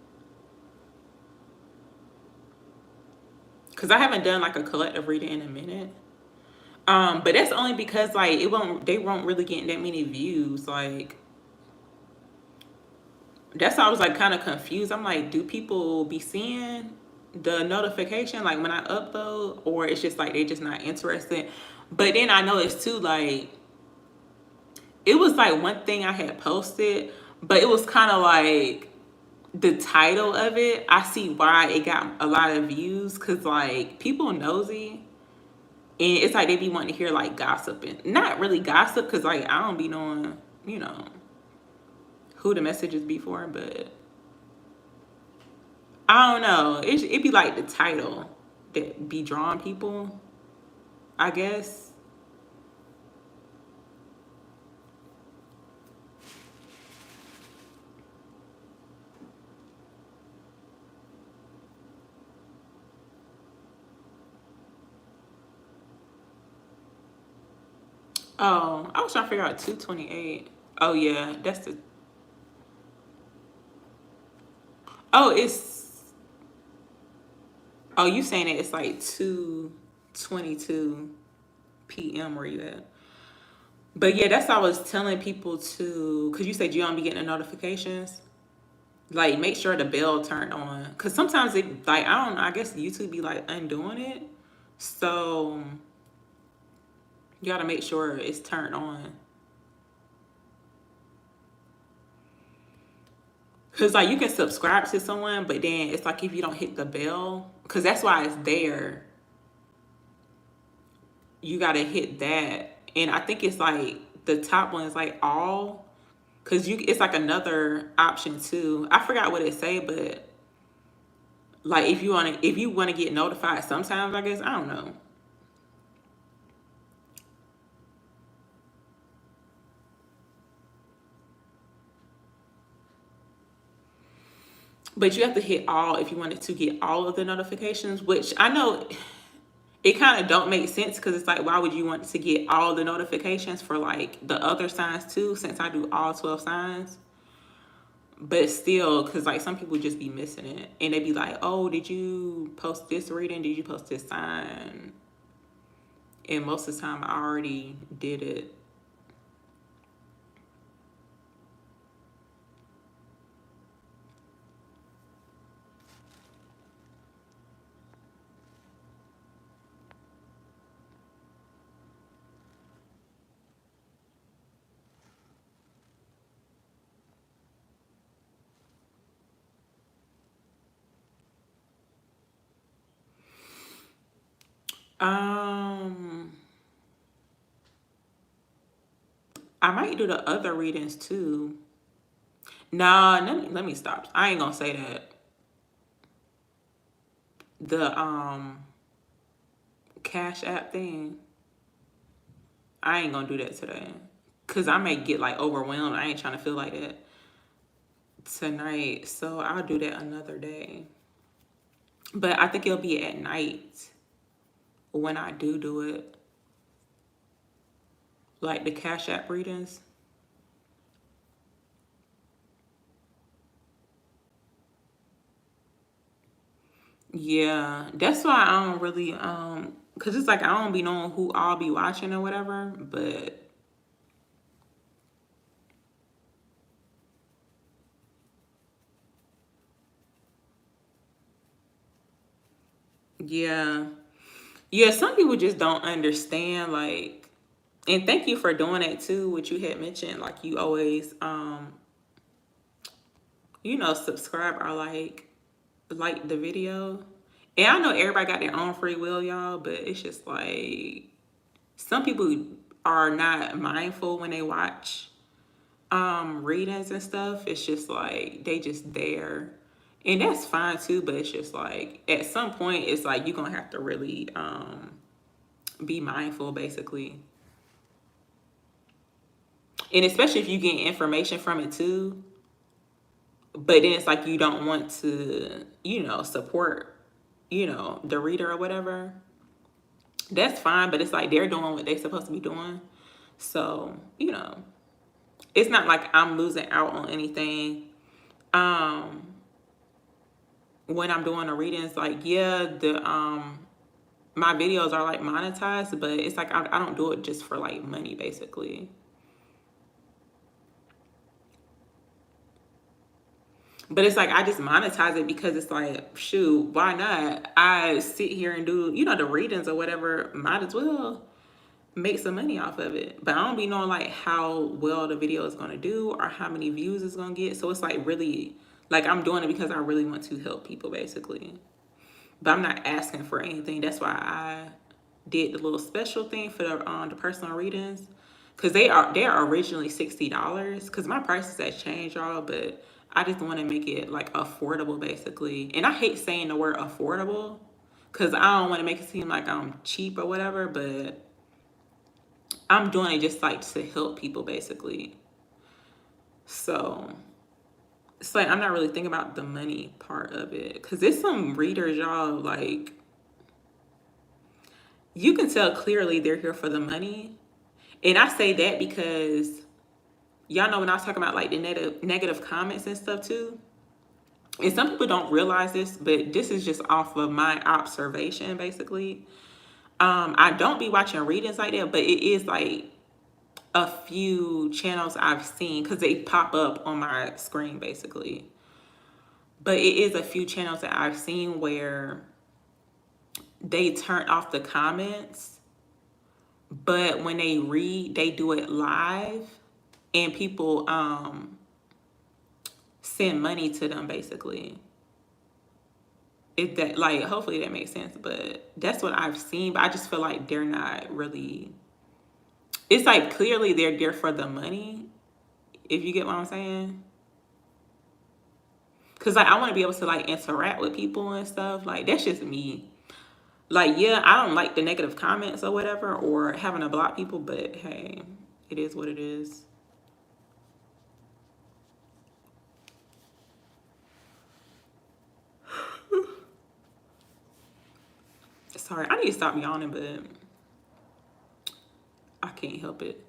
Cause I haven't done like a collective reading in a minute. But that's only because like they won't really get that many views. Like that's why I was like kind of confused. I'm like, do people be seeing the notification like when I upload, or it's just like they just not interested? But then I noticed too, like it was like one thing I had posted, but it was kind of like the title of it. I see why it got a lot of views because like people nosy. And it's like they be wanting to hear like gossip and not really gossip because like I don't be knowing, who the messages be for, but I don't know. It be like the title that be drawing people, I guess. Oh, I was trying to figure out 228. Oh yeah, that's the. Oh, it's. Oh, you saying it? It's like 2:22 p.m. where you at? But yeah, that's what I was telling people to, because you said you don't be getting the notifications. Like, make sure the bell turned on. Because sometimes it, like, I don't know, I guess YouTube be like undoing it. So, you got to make sure it's turned on. Because, like, you can subscribe to someone, but then it's like if you don't hit the bell, because that's why it's there, you got to hit that. And I think it's like the top one is like all. Because it's like another option too. I forgot what it say, but like if you want to get notified sometimes, I guess, I don't know. But you have to hit all if you wanted to get all of the notifications, which I know it kind of don't make sense because it's like, why would you want to get all the notifications for like the other signs too, since I do all 12 signs? But still, because like some people just be missing it and they be like, oh, did you post this reading? Did you post this sign? And most of the time I already did it. Um, I might do the other readings too. Nah, let me stop. I ain't gonna say that. The Cash App thing, I ain't gonna do that today. Cause I may get like overwhelmed. I ain't trying to feel like that tonight. So I'll do that another day. But I think it'll be at night when I do it. Like the Cash App readings. Yeah, that's why I don't really cause it's like I don't be knowing who I'll be watching or whatever, but yeah. Yeah, some people just don't understand like, and thank you for doing that too, what you had mentioned, like you always subscribe or like the video. And I know everybody got their own free will, y'all, but it's just like some people are not mindful when they watch readings and stuff. It's just like they just there. And that's fine too, but it's just like at some point it's like you're gonna have to really be mindful basically. And especially if you get information from it too, but then it's like you don't want to, support, the reader or whatever. That's fine, but it's like they're doing what they're supposed to be doing. So, it's not like I'm losing out on anything. Um, when I'm doing the readings, like, yeah, the my videos are like monetized, but it's like I don't do it just for like money basically. But it's like I just monetize it because it's like, shoot, why not? I sit here and do, the readings or whatever, might as well make some money off of it. But I don't be knowing like how well the video is gonna do or how many views it's gonna get. So it's like really like I'm doing it because I really want to help people basically. But I'm not asking for anything. That's why I did the little special thing for the personal readings, because they're originally $60. Because my prices has changed, y'all, but I just want to make it like affordable, basically. And I hate saying the word affordable, because I don't want to make it seem like I'm cheap or whatever. But I'm doing it just like to help people, basically. So it's like I'm not really thinking about the money part of it, because there's some readers, y'all, like you can tell clearly they're here for the money. And I say that because y'all know when I was talking about like the negative comments and stuff too. And some people don't realize this, but this is just off of my observation basically. I don't be watching readings like that, but it is like a few channels I've seen because they pop up on my screen basically. But it is a few channels that I've seen where they turn off the comments, but when they read, they do it live, and people send money to them basically. If that, like, hopefully that makes sense, but that's what I've seen. But I just feel like they're not really, it's like clearly they're there for the money, if you get what I'm saying. Because like I want to be able to like interact with people and stuff. Like that's just me. Like, yeah, I don't like the negative comments or whatever, or having to block people, but hey, it is what it is. Sorry, I need to stop yawning, but I can't help it.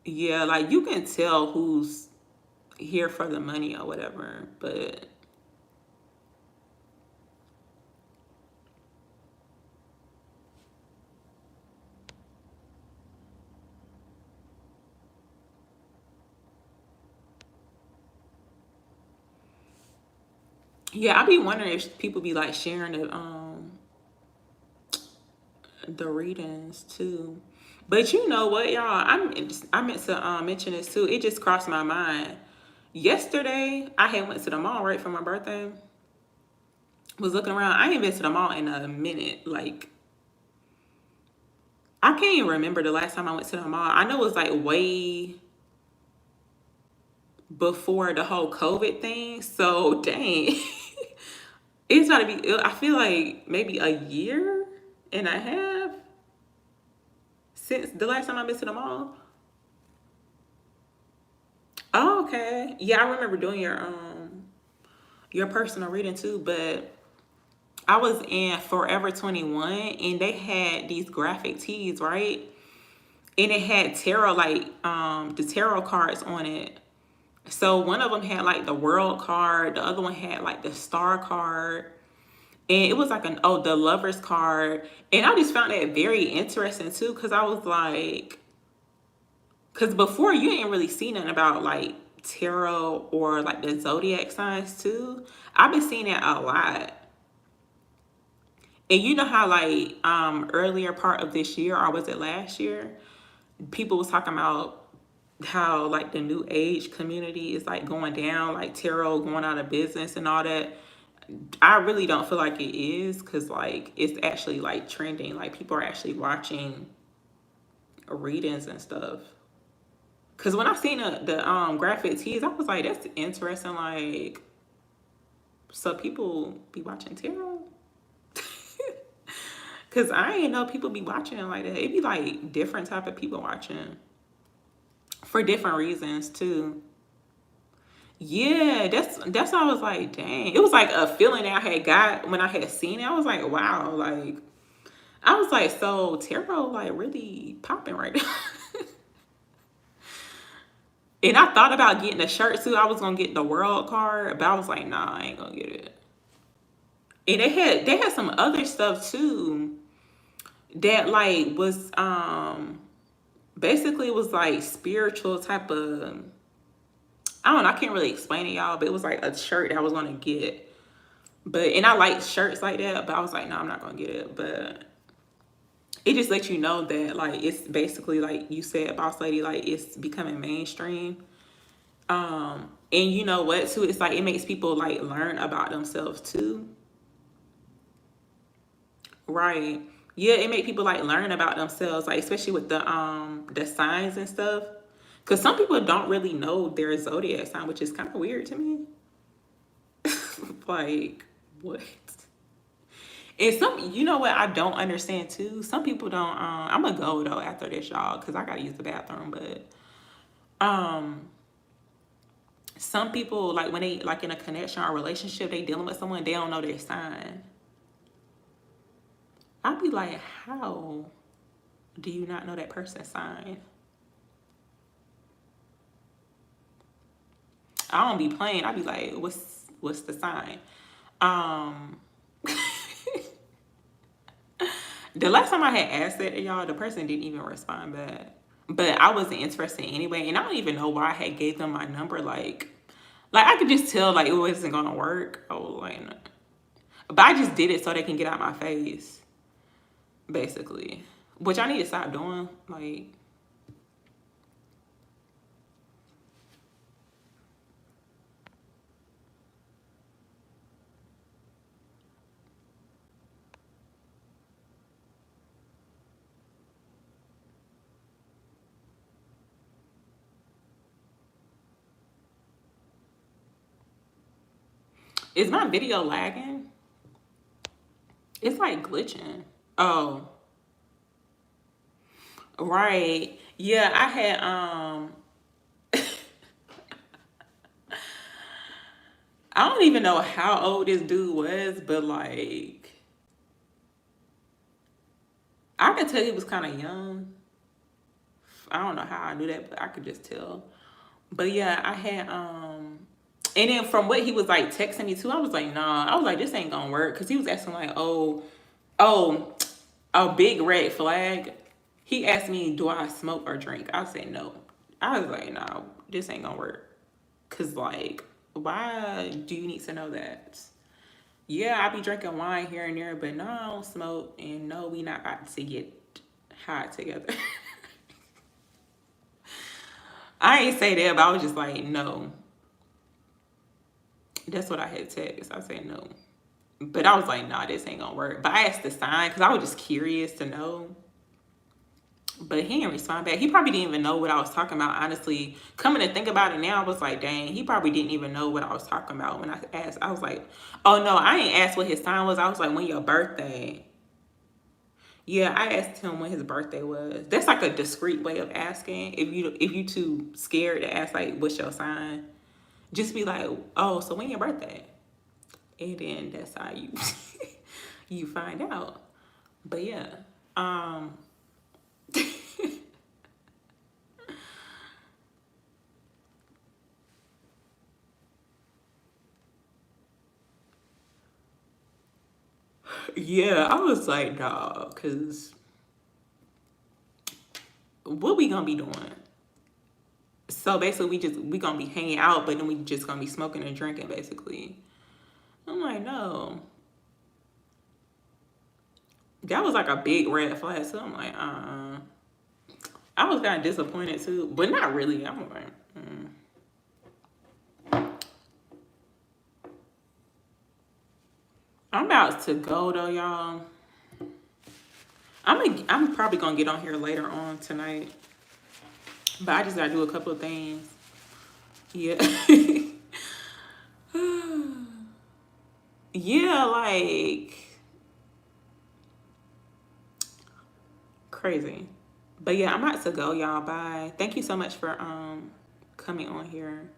Yeah, like you can tell who's here for the money or whatever, but yeah, I be wondering if people be like sharing the readings too. But you know what, y'all? I meant to mention this too. It just crossed my mind. Yesterday, I had went to the mall right for my birthday. Was looking around. I ain't been to the mall in a minute. Like I can't even remember the last time I went to the mall. I know it was like way before the whole COVID thing. So dang, it's gotta be. I feel like maybe a year and a half since the last time I've been to the mall. Oh, okay. Yeah, I remember doing your personal reading too, but I was in Forever 21 and they had these graphic tees, right? And it had tarot, like the tarot cards on it. So one of them had like the world card, the other one had like the star card, and it was like the lovers card. And I just found that very interesting too, because I was like, because before you ain't really seen nothing about like tarot or like the zodiac signs too. I've been seeing that a lot. And you know how like earlier part of this year, or was it last year, people was talking about how like the new age community is like going down, like tarot going out of business and all that. I really don't feel like it is, because like it's actually like trending. Like people are actually watching readings and stuff. Because when I seen the graphic tees, I was like, that's interesting. Like, so people be watching tarot. Cause I ain't know people be watching it like that. It be like different type of people watching for different reasons too. Yeah, that's why I was like, dang. It was like a feeling that I had got when I had seen it. I was like, wow, like I was like, so tarot like really popping right now. And I thought about getting a shirt too. I was gonna get the world card, but I was like, nah, I ain't gonna get it. And they had some other stuff too that like was basically was like spiritual type of, I don't know, I can't really explain it y'all, but it was like a shirt that I was gonna get. But and I like shirts like that, but I was like, no, I'm not gonna get it. But it just lets you know that like it's basically like you said, boss lady, like it's becoming mainstream. And you know what too? It's like it makes people like learn about themselves too. Right. Yeah, it make people like learn about themselves, like especially with the signs and stuff. Cause some people don't really know their zodiac sign, which is kind of weird to me. Like, what? And some, you know what I don't understand too? Some people don't, I'm gonna go though after this, y'all, because I gotta use the bathroom. But um, some people, like when they, like in a connection or relationship, they dealing with someone, they don't know their sign. I'd be like, how do you not know that person's sign? I don't be playing. I'd be like, what's the sign? Um, the last time I had asked that to y'all, the person didn't even respond back. But I wasn't interested anyway, and I don't even know why I had gave them my number. Like I could just tell like it wasn't gonna work. I was like, no. But I just did it so they can get out my face, basically. Which I need to stop doing. Like, is my video lagging? It's like glitching. Oh, right. Yeah, I had I don't even know how old this dude was, but like I could tell he was kind of young. I don't know how I knew that, but I could just tell. But yeah, I had and then from what he was like texting me too, I was like, nah. I was like, this ain't gonna work. Cause he was asking like, oh, a big red flag. He asked me, do I smoke or drink? I said no. I was like, no, this ain't gonna work. Cause like, why do you need to know that? Yeah, I be drinking wine here and there, but no, I don't smoke, and no, we not about to get high together. I ain't say that, but I was just like, no. That's what I had text. I said no. But I was like, nah, this ain't gonna work. But I asked the sign because I was just curious to know. But he didn't respond back. He probably didn't even know what I was talking about, honestly. Coming to think about it now, I was like, dang, he probably didn't even know what I was talking about when I asked. I was like, oh no, I ain't asked what his sign was. I was like, when your birthday? Yeah, I asked him when his birthday was. That's like a discreet way of asking. If you too scared to ask like what's your sign, just be like, oh, so when your birthday? And then that's how you you find out. But yeah. Um yeah, I was like, dog, cause what we gonna be doing? So basically we gonna be hanging out, but then we just gonna be smoking and drinking basically. I'm like, no. That was like a big red flag. So I'm like, I was kind of disappointed too, but not really. I'm like, I'm about to go though, y'all. I'm probably gonna get on here later on tonight, but I just gotta do a couple of things. Yeah, yeah, like Crazy. But yeah, I'm about to go, y'all. Bye. Thank you so much for coming on here.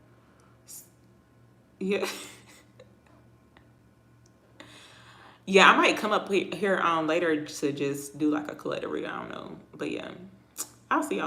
Yeah. Yeah, I might come up here later to just do like a collective read. I don't know. But yeah. I'll see y'all.